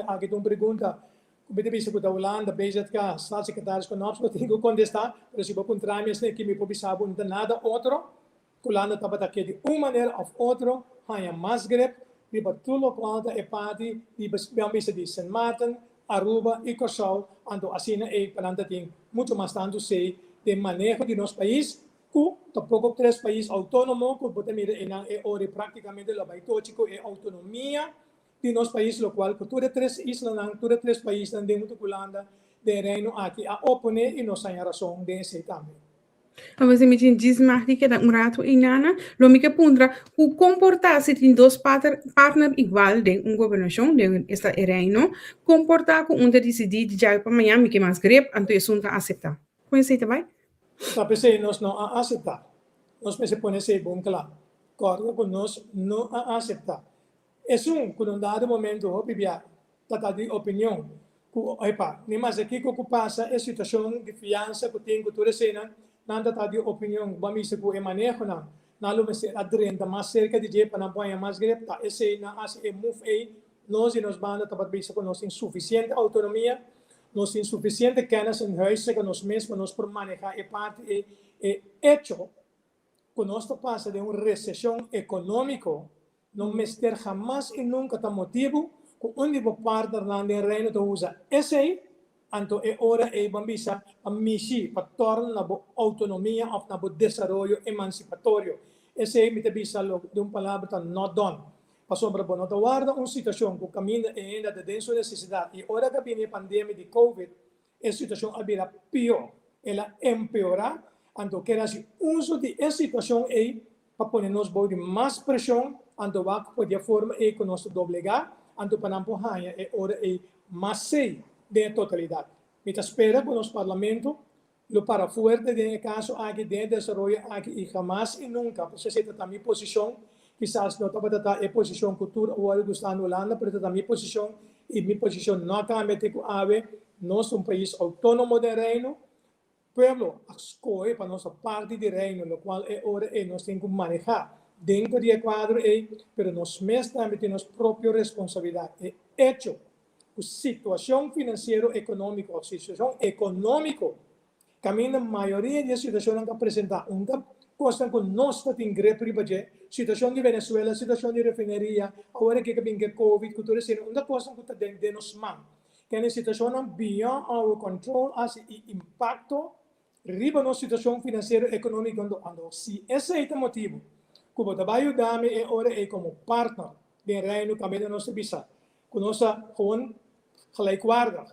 aqui uma pergunta, como deve ser que a Holanda, BZK, staatssecretaris Konopsko, tem que contestar, mas se você entrar mesmo que me pode saber não nada outro, Holanda está para que de uma maneira ou outra, há mais greve, de tudo o qual é parte de Sint Maarten, Aruba e Curaçao, então assim é para tem muito mais tanto sei de manejo de nosso país, que tampouco três países autônomos, que você mira é praticamente o baitochico é autonomia de nosso país, o qual todas três islas, todas três países dentro da Holanda, de reino aqui a opone e nós temos razão de esse também. Você me diz mais que da rato inana, lo me que pundra, o comportar-se em dois partner igual de governação, de esta reino, comportar com decidir de já para amanhã, me que mais grep, então isso não aceitar. Conhece também? Então, pensei, nós não a aceitar. Nós pensei, pôr esse bom claro. Corda com nós não a aceitar. É com um dado momento, o bibia, tá de opinião, epa, nem mais aqui que passa é situação de fiança que tem cultura cena, nada tá de opinião, vamos se com manejo na lume se adrenta mais cerca de jeito para não põe mais grep, tá esse na as é move aí, nós e nós banda tá para com nós insuficiente autonomia, nós insuficiente kennis em huis que nós mesmos nós por manejar e parte é hecho que nós passa de uma recessão econômica, não mester jamás e nunca tá motivo com onde o partner na reino to usa esse aí, anto é hora e bambisa a misi para tornar na autonomia ou na desenvolvimento emancipatório. Esse aí me te bisa de uma palavra tá not done. Para sobre a nota guarda uma situação que caminha ainda de denso necessidade e hora que vem a pandemia de COVID, a situação abrirá pior, ela empeorará, anto que era uso de essa situação aí para pôr nos de mais pressão, anto vai poder forma e que nós doblegar, anto para não porranha é hora e mais sei de totalidade. Me espera que nos parlamento lo para fuerte de caso aqui de desenvolvimento aqui e jamais e nunca, porque se trata minha posição, quizás não estava a posição cultura ou algo está no Holanda, mas a minha posição e minha posição não cambia de que nós somos um país autônomo de reino, pueblo escolhe para nossa parte de reino, no qual é hora e nós temos que manejar dentro do quadro, mas nós mesmos também temos própria responsabilidade. É hecho, a situação financeira econômica, a situação econômica, caminha a maioria das situações que apresentar uma coisa que nós temos que situação de Venezuela, situação de refineria, agora que vem Covid, que tudo isso, uma coisa que está de nos mãos. Que é situação beyond our control, as impacto riba na situação financeira e econômica se esse é o motivo que você vai ajudar é hora é como partner de reino também nossa visa que nós gewoon gelijkwaardig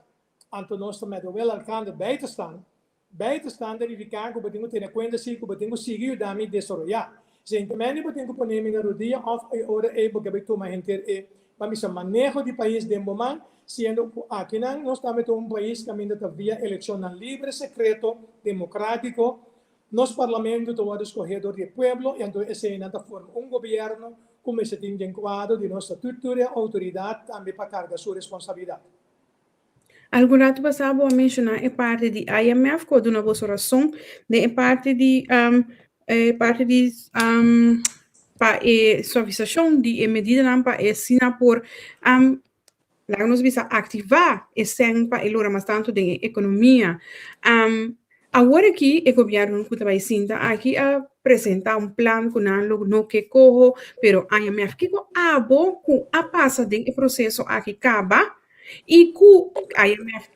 anto nós met wel elkaar bij te staan verificar que você tem conta se que você conseguir ajudar me desarrollar se também você tem que pôr na rodilha of é hora é porque vai tomar gente vamos a manejo de país de momento sendo aqui nós estamos em país que ainda havia eleição livre, secreto, democrático, nos parlamentos todos escolhidos do povo, e então esse é forma governo como se tem em quadro de nossa estrutura, autoridade também para carregar sua responsabilidade. Algum rato passado a mencionar é parte de IMF, quando uma boa oração, de parte de para suavização de medida para assinar por lá nós bisa ativar esse para elora mais tanto de economia. Agora que o governo que vai sinta aqui a apresentar um plano com algo no que corro, pero a IMF que abo com a passa de processo aqui acaba e com a IMF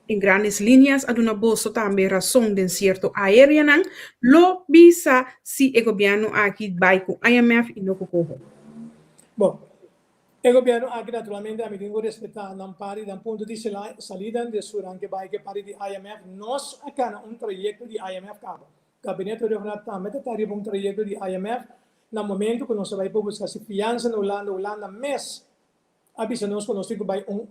em grandes linhas, a uma bolsa também razão de certo aérea não, lo bisa se o governo aqui vai com a IMF e no que corro. Bom, o governo aqui naturalmente a medida de respeitar não pare do ponto de saída de sua que vai que pare de IMF nós acá trajeto de IMF cabo gabinete de Renato também está trajeto de IMF no momento que nós vai buscar se fiança na Holanda mês avisa nós que nós temos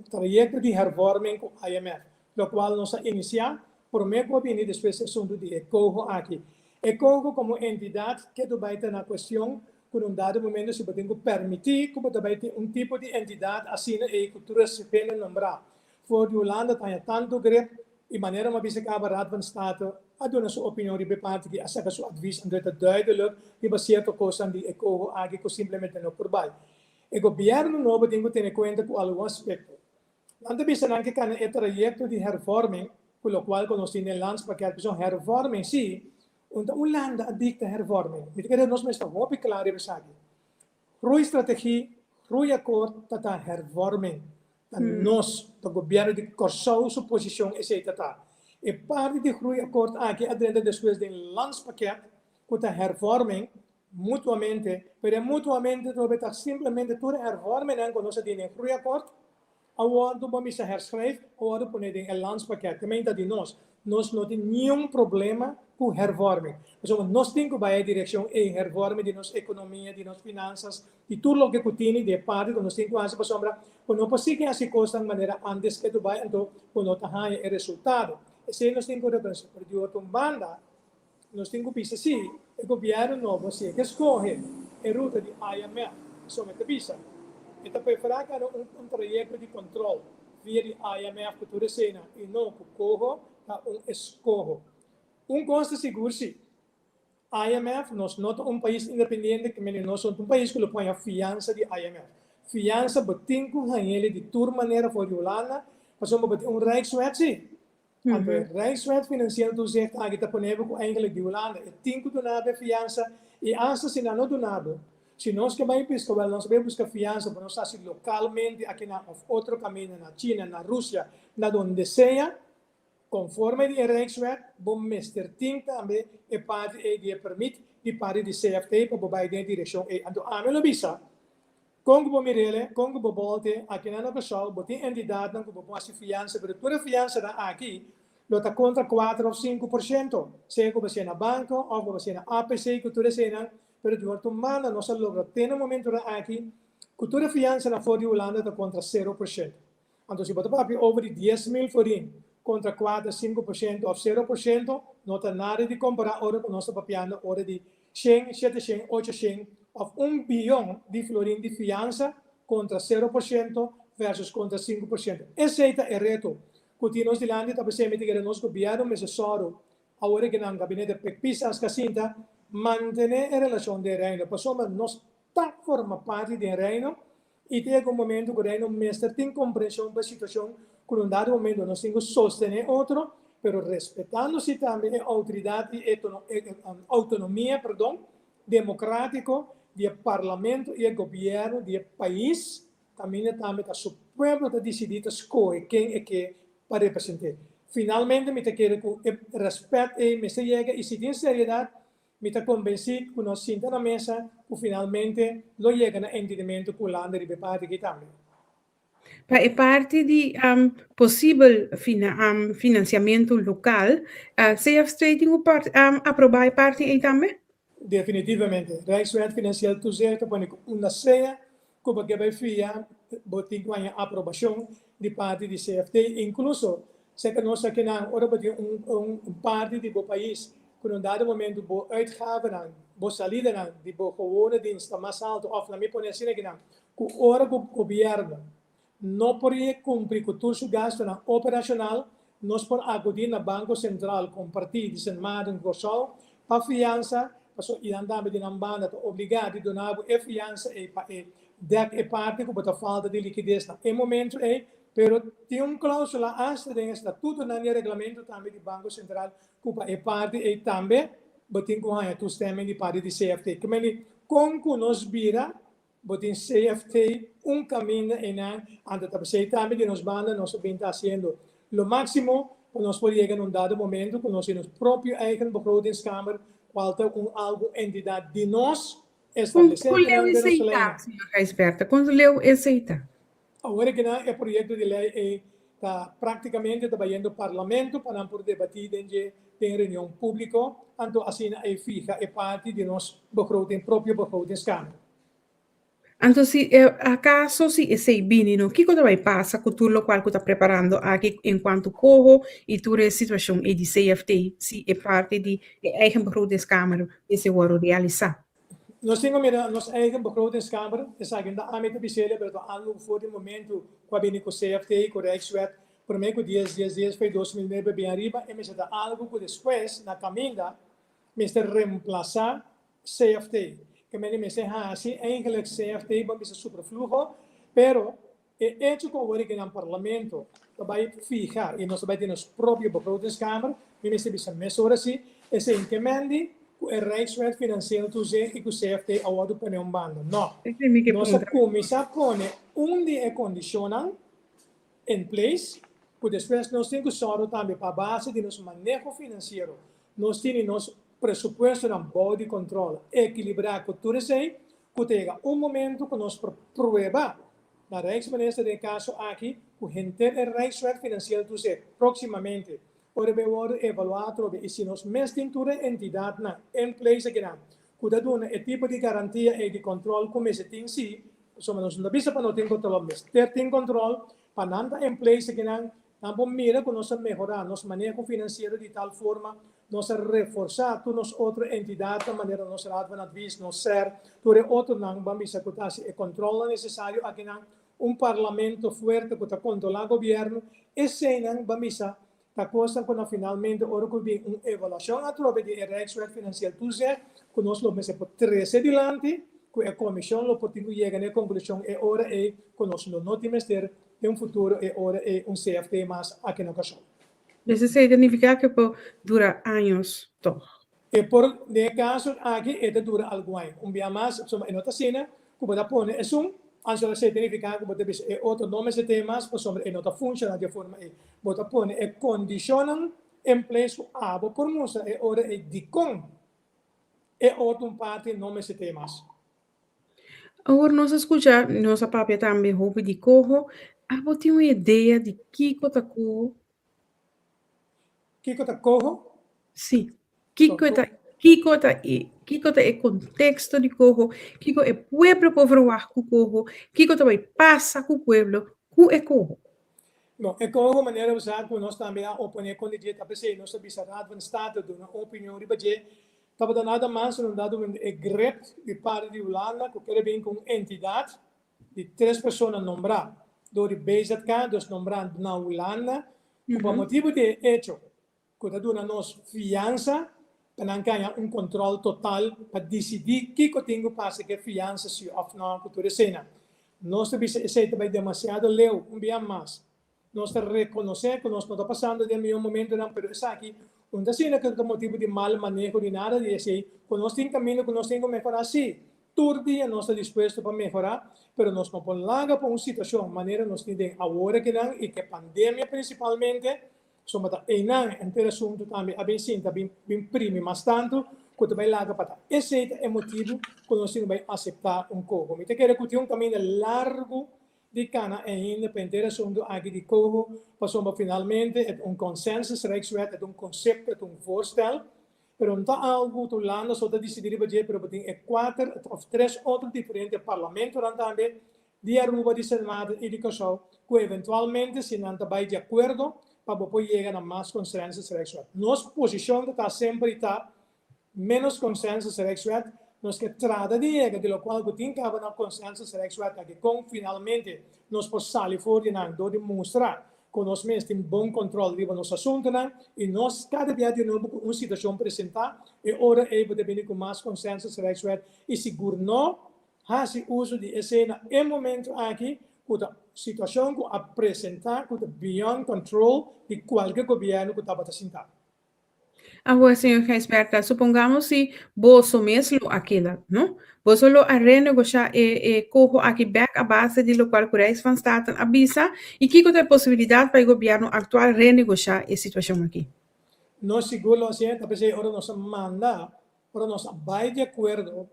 trajeto de hervorming com IMF lo qual nós iniciar por meio que vem depois assunto de ECOGO aqui ECOGO como entidade que do vai ter na questão por dado momento se você tem que permitir que você vai ter tipo de entidade assim e cultura se pena nombrar. For de Holanda tem tanto grep e maneira uma vez que a Raad van State a dona sua opinião de parte que essa sua advies en dat duidelijk die baseert op kosten die ECOGO aqui que simplesmente não por baixo. O governo novo tem que ter em conta com algum aspecto. Antes bisa que kan é trajecto de hervorming, com o qual nós temos landspakket de hervorming sim. Und Holanda adicta hervorming. Met kaya nós mesmo hoop klaar hebben zeggen. Groeistrategie, groeiakkoord, tata hervorming. Dan nós, do governo de Corsau, sua posição é tata. E parte de groeiakkoord aqui adrenda depois de landspakket, com a hervorming, mutuamente, pero mutuamente, nós simplesmente toda hervorming, quando nós temos groeiakkoord, Agora vamos a herschrijven, agora poner em landspakket. Também está de nós não temos nenhum problema com hervorming. Então, nós temos que ir a direção em hervorming de nossa economia, de nossas finanças, de tudo o que tem de parte que nós temos que fazer para sombra, quando não conseguimos fazer coisas de maneira antes que tu vai, então, quando não tem o resultado. Esse nós temos que repensar. Porque outra banda, nós temos que pensar assim, o governo novo, assim, que escolhe a ruta de IMF, somente pisa. Então, para fazer projeto de controle via de IMF que tu recena e não que corro, escorro. Costa seguro, sim. IMF, nós não somos país independente, que nós somos país que põe a fiança de IMF. Fiança, botem com ele de toda maneira for de Holanda, mas somos Rijkswet, sim. Rijkswet financiando tu zegt, que está pondo eigenlijk de Holanda. Tem que donar a fiança, e antes se não donar. Se nós que vai buscar, nós vamos buscar fiança, para nós fazer localmente, aqui na outro caminho, na China, na Rússia, na onde seja, conforme de Rijkswet, bom meester ting também e parte que permite de parte de CFT para bobar de direção e então a mim bisa com o mirele com o bobolte aqui na pessoal botem entidade não com boa fiança para toda fiança da aqui lota contra 4 ou 5%, seja como se na banco ou como se na APC que toda cena pero de outro manda nós logra ter no momento da aqui que toda fiança na fora de Holanda está contra 0%. Então se botar para over 10.000 forinhos contra 4, 5% ou 0%, não tem nada de comparar hora com nossa papiando, hora de 100, 700, 800, ou bilhão de florim de fiança contra 0% versus contra 5%. Esse é o reto. Continuamos de lá, está pensando que nós governo, mas só agora que no gabinete pisa as casintas, manter a relação de reino. Porque nós está forma parte do reino e tem um momento que o reino mestre tem compreensão da situação con un dado momento nós temos que sostener outro, pero respeitando-se também a autoridade e autonomia, democrático do parlamento e do governo do país, também está o povo está decidido escolher quem é que para representar. Finalmente, me quero com respeito e me chega e se tem seriedade, me está convencido que nós sentamos na mesa e finalmente lo chega no entendimento com o Holanda de parte aqui também. Para parte de possível financiamento local, CFT tem aprovar parte aí também? Definitivamente. Rijkswet financieel toezicht op uma ceia que vai fiar botin com a aprovação de parte de CFT, incluso se que nós aqui na hora parte do país que num dado momento bo uitgaven aan, bo salida aan, de bo gewone diensten mais alto of na me pone assim que não, que hora o governo não poderia cumprir com todo o gasto na operacional, nós por acudir na Banco Central com partido de Maden Gossal para fiança, e andar de nambanda obrigado a donar a fiança e parte que a falta de liquidez na momento pero tem cláusula antes de estatuto no regulamento também do Banco Central que é parte e também botin com a toestemming de parte de CFT que me com nós vira botin CFT caminho e não anda também de nos banda nós bem está fazendo lo máximo para nós poder chegar num dado momento com nós nosso próprio eigen begrotingskamer falta algo entidade de nós estabelecer quando leu esse senhor Gijsberta, quando leu esse agora que o projeto de lei está praticamente trabalhando no parlamento para poder debater em reunião pública, então assim é fija é parte de nosso próprio begrotingskamer. Então, se acaso se esse vinino, que coisa vai passar com tudo o qual está preparando aqui enquanto corro e toda a situação é de CFT, se é parte de eigen begrotingskamer, esse vai realizar? Nós temos nossa eigen begrotingskamer, é ainda a meta bisele, mas algo voor de momento com a com CFT, com Rijkswet, por meio de 10 foi 2009 bem arriba, e me está algo que depois na caminha me está reemplazar CFT. Que me dice assim, eigenlijk CFT vamos a superflujo, pero el hecho que ahora que en el parlamento vai fijar e nós vai ter nosso próprio begrotingskamer, me dice mesura assim, esse encomende o Rijkswet financieel toezicht e o CFT award põe bando. Não. Nossa comissão põe de condicional em place, que depois nós temos que usar também para a base de nosso manejo financeiro. Nós temos nosso presupuesto de body control equilibrar com tudo isso que tenha momento que nós prueba La Rijksminister de caso aqui, o gente de Rijkswet financieel toezicht, proximamente. Ora we worden evaluator e se nos mes tinture entidade na in place que não. Cuida do e tipo de garantia e de controle como se tem si, somos nós não bisa para não ter controle, mas ter controle para nada in place que não, tampo mira que nós melhorar nosso manejo financeiro de tal forma nós reforçar tu nos outra entidade da maneira nós radvan advis nós ser tu outro não vamos executar e controle necessário aqui não parlamento forte que está controlar o governo e se não vamos a coisa quando finalmente ora que vem uma avaliação através de Rijkswet financieel toezicht que nós lo mese por 13 adiante que a comissão lo potinho chega na conclusão e ora é que nós não temos ter um futuro e ora é CFT mais aqui na caso. Isso significa que dura anos todo. E por de caso aqui é dura algo aí. Dia mais soma em outra cena que pode pôr é anso significa que pode é outro nome se tem mais por sobre em outra funciona de forma é pode pôr é condicionam em place abo por moça é ora é dicon é outro parte nome se tem mais. Agora nós escutar nossa papia também roupa de corro, a tem uma ideia de que tá corro. Kiko tá corro? Sim. Kiko tá é contexto de corro, Kiko é pueblo povoar com corro, Kiko também passa com pueblo, cu é corro. Bom, é corro maneira usar com nós também a opinião com o dia tá pensei nós bisarado van estado de uma opinião de budget tava nada mais não dado um grep de parte de Holanda que quer bem com entidade de 3 pessoas nombrar do de BZK dos nombrando na Holanda por motivo de hecho que está dando nos fiança para ganhar controle total para decidir que tenho para que fiança se ou não cultura cena nós também demasiado leu dia mais nós reconhecer que nós não está passando de um momento não pero isso aqui onde cena que é motivo de mal manejo de nada de assim que nós tem caminho que nós temos que melhorar sim todo dia nós estamos dispostos para melhorar pero nós não podemos largar para uma situação maneira nós temos agora que não e que a pandemia principalmente somos inteiro assunto também a bem sim também bem prime mas tanto que também larga para esse é o motivo que nós temos que aceitar pouco me te quero que um caminho largo de cana ainda para inteiro assunto aqui de corro passamos finalmente consenso Rijkswet conceito voorstel pero não está algo que Holanda só está decidindo para pero tem 4 ou 3 outros diferentes parlamentos também de Aruba, de Senado e de Cachau que eventualmente se não está de acordo para poder chegar a mais consenso Rijkswet. Nossa posição está sempre menos consenso Rijkswet, nós que trata de chegar, de lo qual que tem que haver um consenso Rijkswet, que com finalmente nós possamos sair fora de mostrar que nós mesmos temos bom controle de nosso assunto e nós cada dia de novo uma situação apresentar e ora é para vir com mais consenso Rijkswet e seguro não faz uso de cena em momento aqui que a situação que apresentar que beyond control de qualquer governo que estava sentado. Agora, senhor Reisberta, supongamos se você mesmo aquilo, não? Você lo a renegociar corro aqui back a base de lo qual Coreia van Staten avisa e que tem possibilidade para o governo atual renegociar a situação aqui. Nós seguro assim, talvez agora nós manda, agora nós vai de acordo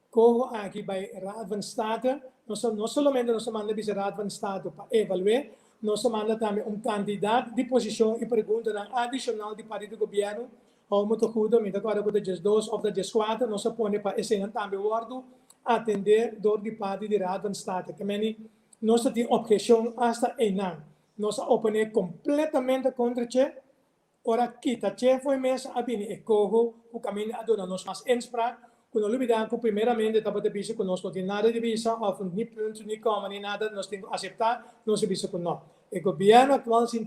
corro aqui vai Raad van State, não somente nós manda para Raad van State para avaliar, nós manda também candidato de posição e pergunta adicional de parte do governo, ou muito cuido, me agora com os 2 ou os 4, nós põe para esse também o atender dor de parte de Raad van State, que meni nós temos objeção hasta não, nós opone completamente contra che, ora kita che foi mesmo a bini e corro o caminho a dona nós mas enspraak quando olvidar que primeiramente estava de visa que nós não temos nada de visa, ou nem ponto, nem como, nem nada, nós temos que aceitar, nós temos visa com nós. O governo atual tem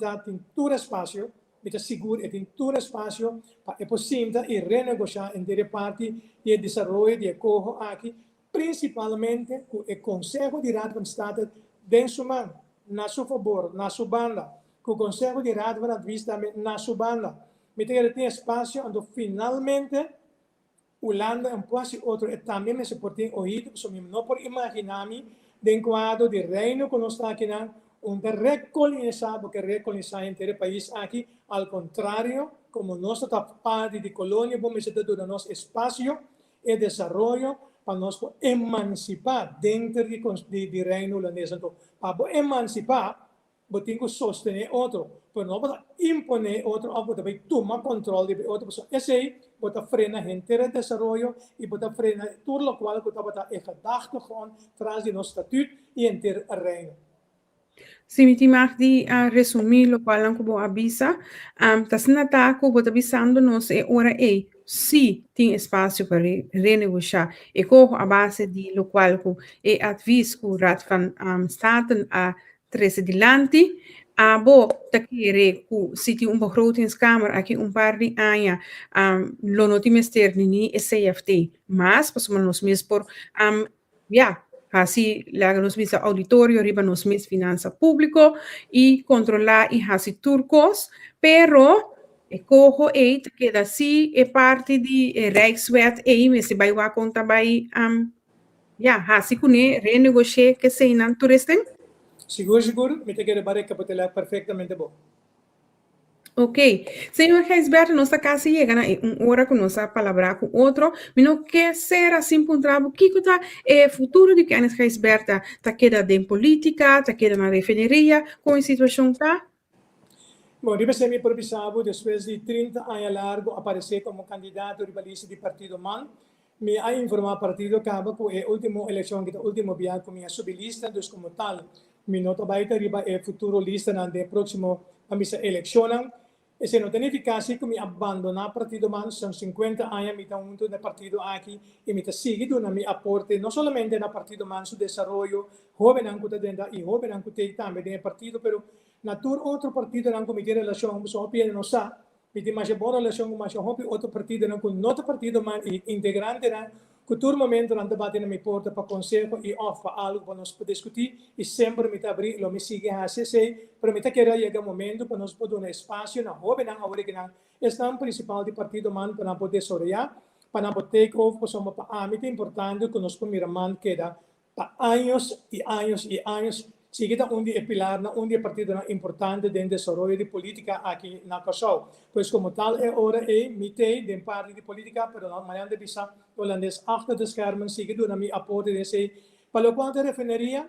todo espaço, está seguro, tem todo espaço para possível e renegociar entre parte de desenvolvimento de corro aqui, principalmente com o Conselho de Raad van State den sua mão, na sua favor, na sua banda, com o Conselho de Raad van Advies também na sua banda. Tem espaço onde finalmente Holanda um pouco outro e também me suportem ouvido, não por imaginar-me de quadro de reino que nós está aqui onde recolonizar, porque recolonizar inteiro o país aqui, ao contrário, como nós está parte de colônia, vamos ter todo o nosso espaço e desenvolvimento para nós emancipar dentro de reino holandês. Então, para emancipar, você tem que sostener outro, para não para imponer outro, ou para tomar controle de outra pessoa. Esse aí, você frena a inteira desenvolvimento e você frena tudo o qual você está em gedachtegrond traz de nosso estatuto e inteiro reino. Se me timar de resumir lo qual anco bo avisa, tas na taco bota avisando nos e ora e se tem espaço para renegociar e corro a base de lo qual e advis o rat van staten a trece dilanti a bo takere ku city begrotingskamer aqui par de anos lo notimester ni CFT mas pasamos nos mes por ja Así, nos misa auditorio, arriba nos mis finanza público y controlar y así turcos, pero cojo te queda así parte de Rijkswet me se vai wa conta vai así kune renegociar que se inan turisten. Seguro, me te quero bare capitular perfectamente bom. Ok, señor Geisberto, nuestra casa llega a hora con nuestra palabra con otro, pero que será sin puntrabo, ¿qué está el futuro de quienes Geisberto ta queda de política, ta queda na refinería, con situación está? Bom, eu ser me provisado depois de 30 anos largo aparecer como candidato de balista de partido MAN. Me ha informado partido acaba com a última eleição que a última viagem com minha sublista, dus como tal, me nota baita riba é futuro lista na de próximo a missa eleição. E se não tem eficácia, que me abandonar partido MAN, são 50 anos, me está junto no partido aqui, e me está seguindo na minha aporte, não somente na partido MAN, su desarrollo, jovem anco tá dentro, e jovem anco tem também dentro partido, pero na tur outro partido não comitir relação, só pede não sa, me tem mais boa relação com mais outro partido não com outro partido mas integrante não, que todo momento não debate na minha porta para conselho e ofa algo para nós poder discutir e sempre me tá abrir, lo me sigue a sei, para me tá querer chegar momento para nós poder um espaço na jovem não agora que não, está um principal de partido man para poder sorrir, para poder take over, para somos para a muito importante que nós primeiro man queda para anos e anos e anos seguida un pilar, un partido importante dentro del desarrollo de política aquí en Curaçao. Pues como tal, ahora mitad de parte de política, pero la mañana de visa holandés achter de schermen, sigue durante mi aporte de ese. Para lo cual te referiría,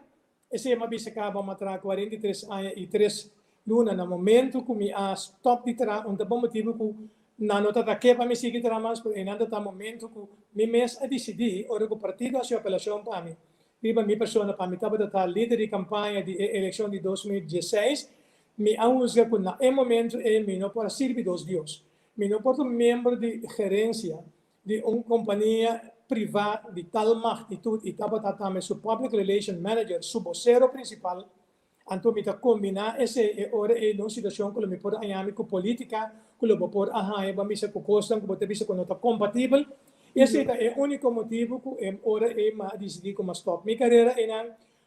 ese me visa acaba matra 43 años y 3 lunas en el momento que me ha stop de tra, un bom motivo que na nota da que para me seguir tra más, pero en ante momento que me mes a decidir, ora que partido hace apelação para mim. Viva minha pessoa para mim estava da líder de campanha de eleição de 2016, me anuncia que na momento me não pode servir dos dias, me não pode membro de gerência de uma companhia privada de tal magnitude e estava também seu public relation manager, seu vocero principal, então me combinar esse hora uma situação que me pode anhar com política, que me pode arranhar para me se costam, que pode ver se não está compatível. Esse é o único motivo que agora eu decidi como stop minha carreira e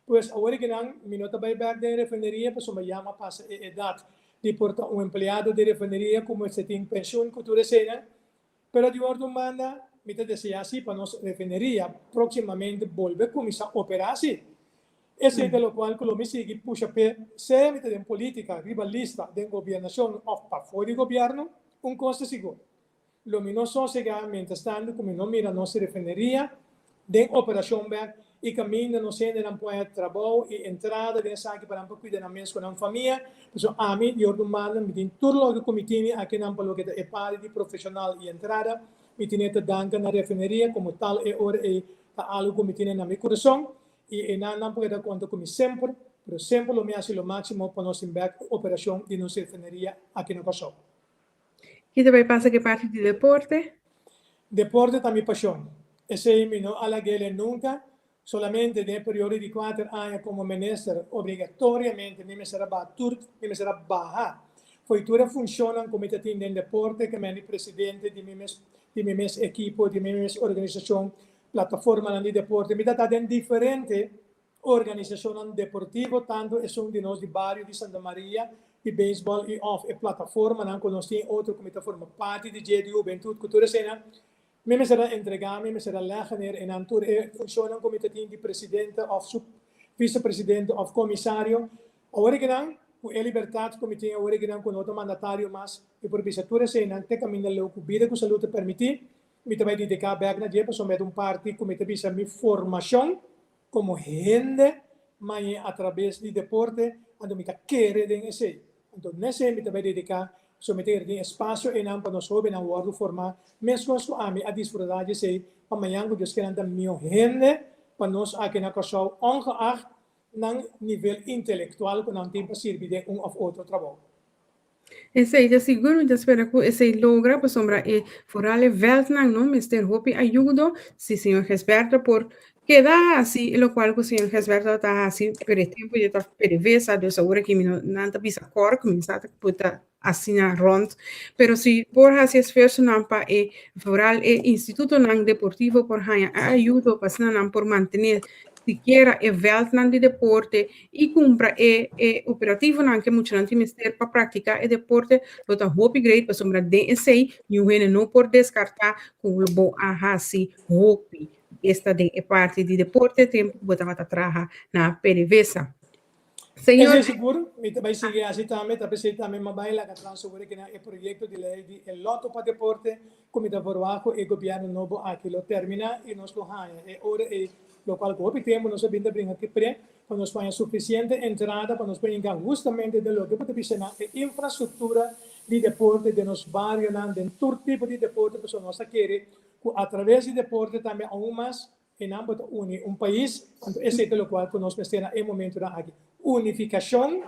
pues agora que não me nota vai back da refineria para me chama passa a idade de portar empregado de refineria como se tem pensão que tu recebe, pero de outro manda me te deseja assim para nossa refineria proximamente volver a começar a operar assim. Esse é o qual que me sigue puxa per se me tem política rivalista de governação ou para fora do governo custo seguro. Lo minoso sega mientras tanto como no mira nossa refineria de operação back e caminho no centro não pode trabalho e entrada de saque para não cuidar na mesa com a família então a mim eu do mal me tem tudo o que comitê aqui não pelo que é parte de profissional e entrada me tem que danka na refineria como tal é hora é algo comitê na meu coração e não pode dar conta como sempre pero sempre lo me hace lo máximo para nos back operação de nossa refineria aqui no Curaçao. ¿Qué te pasa que parte de deporte? Deporte è mi passione. E se mi non alla gele nunca, solamente nel periodo di 4 anni come ministro, obbligatoriamente mi sarà baja. Feitura funziona come team del deporte, che mi presidente di mio equipo, di mia organizzazione, piattaforma di deporte. Mi dà in differente organizzazione deportiva, tanto e sono di noi di barrio di Santa Maria, di baseball e off e plataforma não conosci outro como está forma parte de GDU Bentud Cultura Cena me será entregar me será leganer en antur funciona como team de presidente of vice-presidente of comissário agora que não o libertad comité agora que não com outro mandatário mas e por visatura Cena te caminha lo cubida com saúde permitir me também dedicar back na dia, pessoal, met parte, como te bisa mi formação como gente, mas através do deporte, ando me querer den esse. Então, nesse me também dedicar, someter de espaço e não para nós jovens não guardo formar, mesmo com a minha desfrutar de sei, para amanhã que Deus quer dar minha gente, para nós aqui na casa, ongeacht na nível intelectual, que não tem para servir de of outro trabalho. Esse aí, seguro, eu espero que esse logra, pues, sombra, forale veltnang, no, Mr. Hopi, ayudo, si señor Gesberto, por queda así, lo cual, pues, señor Gesberto, está así, pero tiempo, ya está perevesa, de seguro que no, nada pisa cor, comienza a puta, así na rond, pero si por así esfuerzo, nampa, foral, instituto nang deportivo, por haya, ayudo, pues, nan, por mantener, siquiera veld nan de deporte e cumpra operativo nan que muito nan ministério para praticar deporte lo ta hopi great para sombra DSA e o não por descartar com o bom ahasi hopi esta de parte de deporte tempo botava traja na perivesa. Senhor, é seguro, me vai seguir assim também, talvez também mais lá que transferir que é projeto de lei de loto para deporte, como da forwaco e governo novo aqui lo termina e nós lo hanha e ora e lo qual copi tempo nós sabendo brincar que pre para nós tenha suficiente entrada para nós brincar justamente de lo que pode ser a infraestrutura de deporte de nos barrios de todo tipo de deporte que nós queremos através de deporte também algumas em ambos un país, esse é o qual nós precisamos em momento aqui. Unificação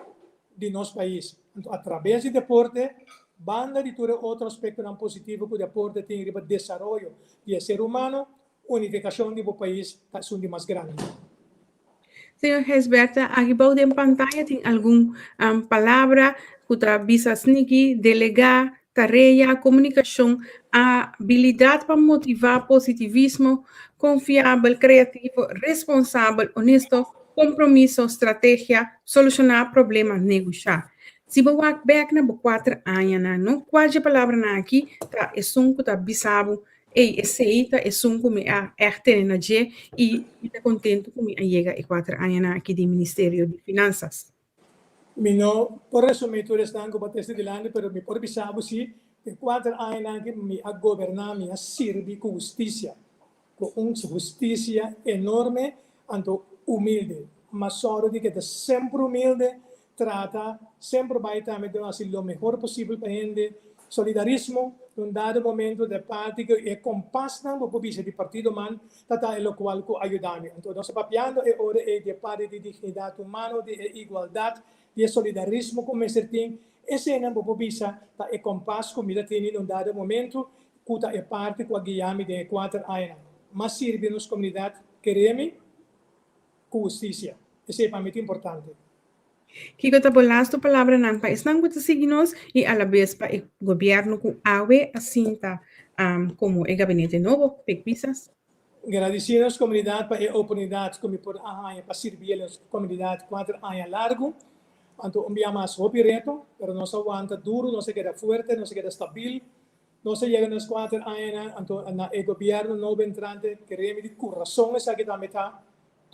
de nosso país. Através do deporte, banda de todo outro aspecto não positivo que o deporte tem para o desenvolvimento do ser humano, unificação do país é o mais grande. Senhor Gesberta, aqui baú de pantalla tem alguma palavra que está bisasniki, delegar, tarefa, comunicação, habilidade para motivar positivismo, confiável, criativo, responsável, honesto, compromisso, estratégia, solucionar problemas, negociar. Se você back na 4 anos, não quase palavra na aqui, tá é sunco tá bisabo, esse aí tá é sunco me a erte na je e está contente com me a chega e 4 anos aqui do Ministério de Finanças. Mino, por resumir, tu estás com bateste de lande, pero me por bisabo si de 4 anos que me a governar, me a servir com justiça, com uma justiça enorme, anto humilde, mas só de que é sempre humilde, trata, sempre vai também de fazer o melhor possível para a gente, solidarismo, num dado momento de parte que é compás não vou de partido man, tata é o qual que ajuda-me. Então, nós papiando é hora de parte de dignidade humana, de igualdade, de solidarismo como esse tem, esse não vou bisa, tá é compás como ele tem num dado momento, que é parte que a guiame de 4 anos. Mas serve nos comunidade, queremos com justiça. Esse é para mim importante. Kiko tá bolas tu palavra nang país nang buta signos e a la vez pa o governo com awe asinta como o gabinete novo pisas. Agradecemos comunidade para a oportunidade como por para servir a comunidade 4 anos largo. Então, enviamos hopi reto, pero não se aguanta duro, não se queda forte, não se queda stabil. Não se chega nos 4 anos, então na o governo novo entrante queremos de coração essa que também tá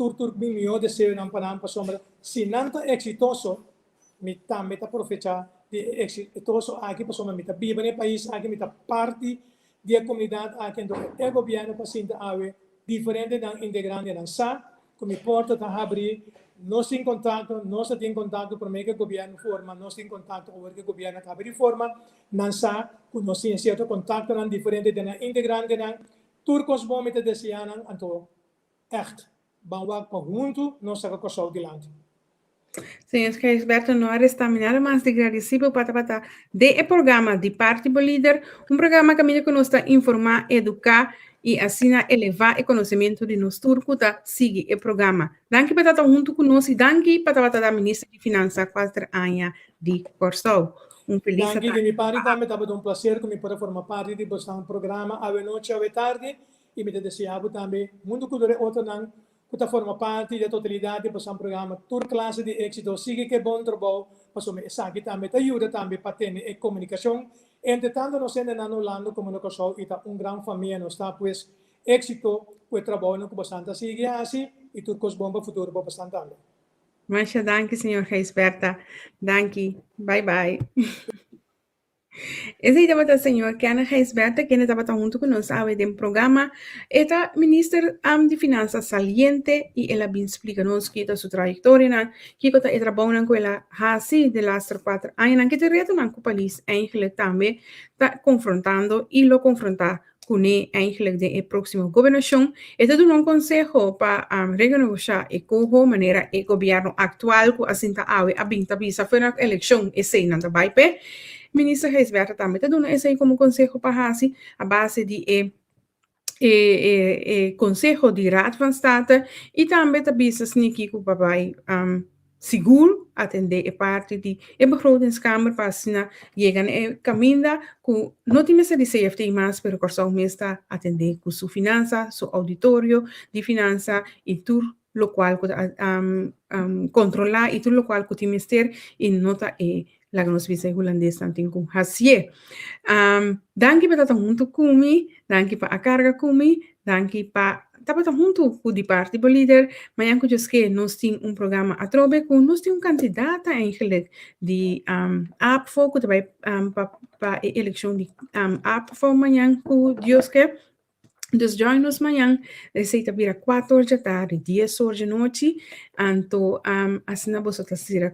tur meu desejo não para sombra se não tá exitoso me também tá profeta de exitoso aqui para sombra me tá viva no país aqui me tá parte da comunidade aqui então o governo para sinta ave diferente da integrante da sa como porta tá abrir nós em contato nós tem contato para que o governo forma nós em contato com o governo tá abrir forma não sa com nós em certo contato não diferente da integrante não turcos bom me tá desejando então echt vamos para junto, nós estamos com o dilante. Senhor Gesberto, nós estamos mais de agradecido para o programa de Partido Líder, programa que nos está informar, educar e assim elevar o conhecimento de nós turcos, seguir o programa. Danke para estar junto conosco e danke para estar da Ministra de Finanças 4 anos de Corsol. Feliz danke de minha parte também, estava um prazer que me poder formar parte de um programa a noite a tarde e me desejava também muito que outro não que forma parte da totalidade para um programa toda classe de êxito siga que bom trabalho para o meu saque também ajuda também para ter a comunicação entre tanto nós ainda não lando comunicação e tá grande família nós está pues êxito com o trabalho que bastante sigue assim e tudo coisa bom para o futuro para bastante também. Muchas danke, senhor Gesberta. Danke. Bye bye. Esse aí estava senhor que Ana Reisberta, que estava junto conosco a ver programa, esta ministra de Finanças saliente e ela bem explica-nos que sua trajetória, que ela trabalha com ela assim de las 4 anos, que te retorna com o país, eigenlijk também está confrontando e lo confrontar com ele, eigenlijk de próxima governação. Este é um conselho para renegociar e como maneira o governo atual, que assim está a binta visa foi na eleição, e sei não vai pe. Ministra Reisberta também está dando esse como conselho para assim, a base de conselho de Raad van State e também está visa que o papai seguro atender a parte de begrotingskamer para assim chegar a caminho que não tem mais de CFT mais, pero corso mesmo está atender com sua finança, seu auditório de finança e tudo lo qual controlar e tudo lo qual que tem mister e nota la que nos visa holandês também com hasie. Danke para estar junto comigo, danke para a carga comigo, danke para estar junto com o parte do líder. Amanhã que eu nós temos programa a trobe com nós temos candidato eigenlijk de APFO que vai para a eleição de APFO amanhã que Deus quer. Dus join nos amanhã, receita vira 4 horas da tarde, 10 horas da noite, então, assim nós vamos ser conhecidos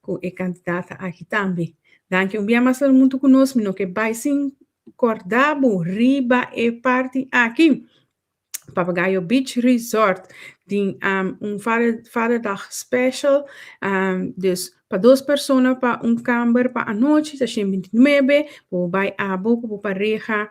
com a candidata aqui também. Danke, bem mais todo mundo conosco, no que vai sim, Cordabo, Riba e parte aqui. Papagayo Beach Resort, tem vaderdag special, dus para 2 pessoas, para câmara, para a noite, está 29, vai a boca, para pareja,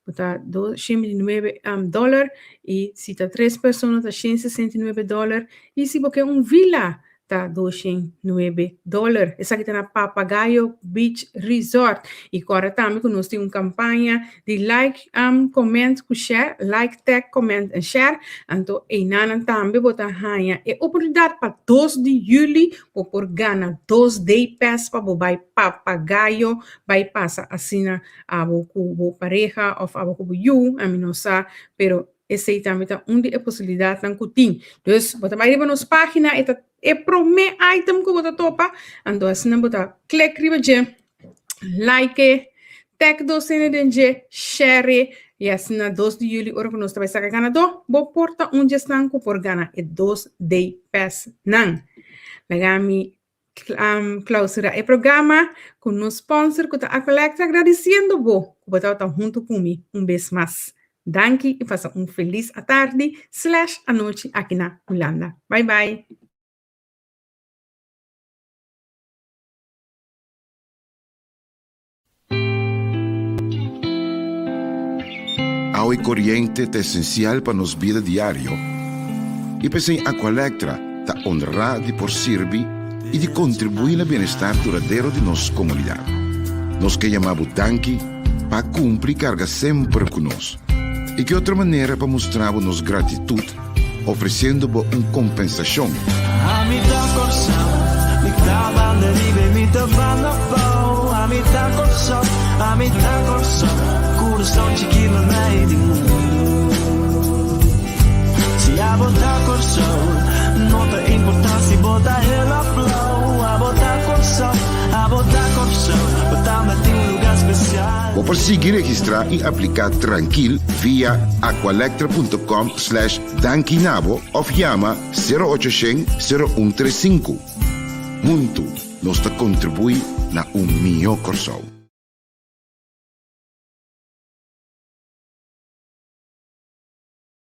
está $269 e se está 3 pessoas, está $169 e se você vila, está $209. Essa aqui está na Papagayo Beach Resort e agora também nós temos uma campanha de like, comment, share, like, tag, comment e share. Então, e nana também botar ganha e oportunidade para 2 de julho por ganhar 2 day pass para vai Papagayo, vai passar assim a boa pareja ou a boa you, a mim não sabe, pero esse também está de possibilidade de cutin. Então, você vai ir para nossa página e prome item que você topa, então assim você clica riba like, tag docene de share e assim na 2 de julho ora que nós vai sacar ganador, vou porta gestanco por ganhar e 2 day pass nan. Legami clausura o programa com nosso sponsor que está a colecta agradecendo vos que você está junto comigo vez mais. Danke e faça feliz a tarde / a noite aqui na Holanda. Bye bye. Agua corriente é essencial para nos vida diário. E pensei a Aqualectra está honrada de por servir e de contribuir ao bem-estar duradouro de nossa comunidade. Nós que chamamos danke para cumprir carga sempre conosco. E que outra maneira para mostrar nossa gratidão, oferecendo uma compensação. Se a botar coração, não tem importância, botar ela flow. A botar coração, botar em lugar especial. Vou conseguir registrar e aplicar tranquilo via aqualectra.com/dankinabo ou chama 0800-0135. Muito nos contribui na melhor coração.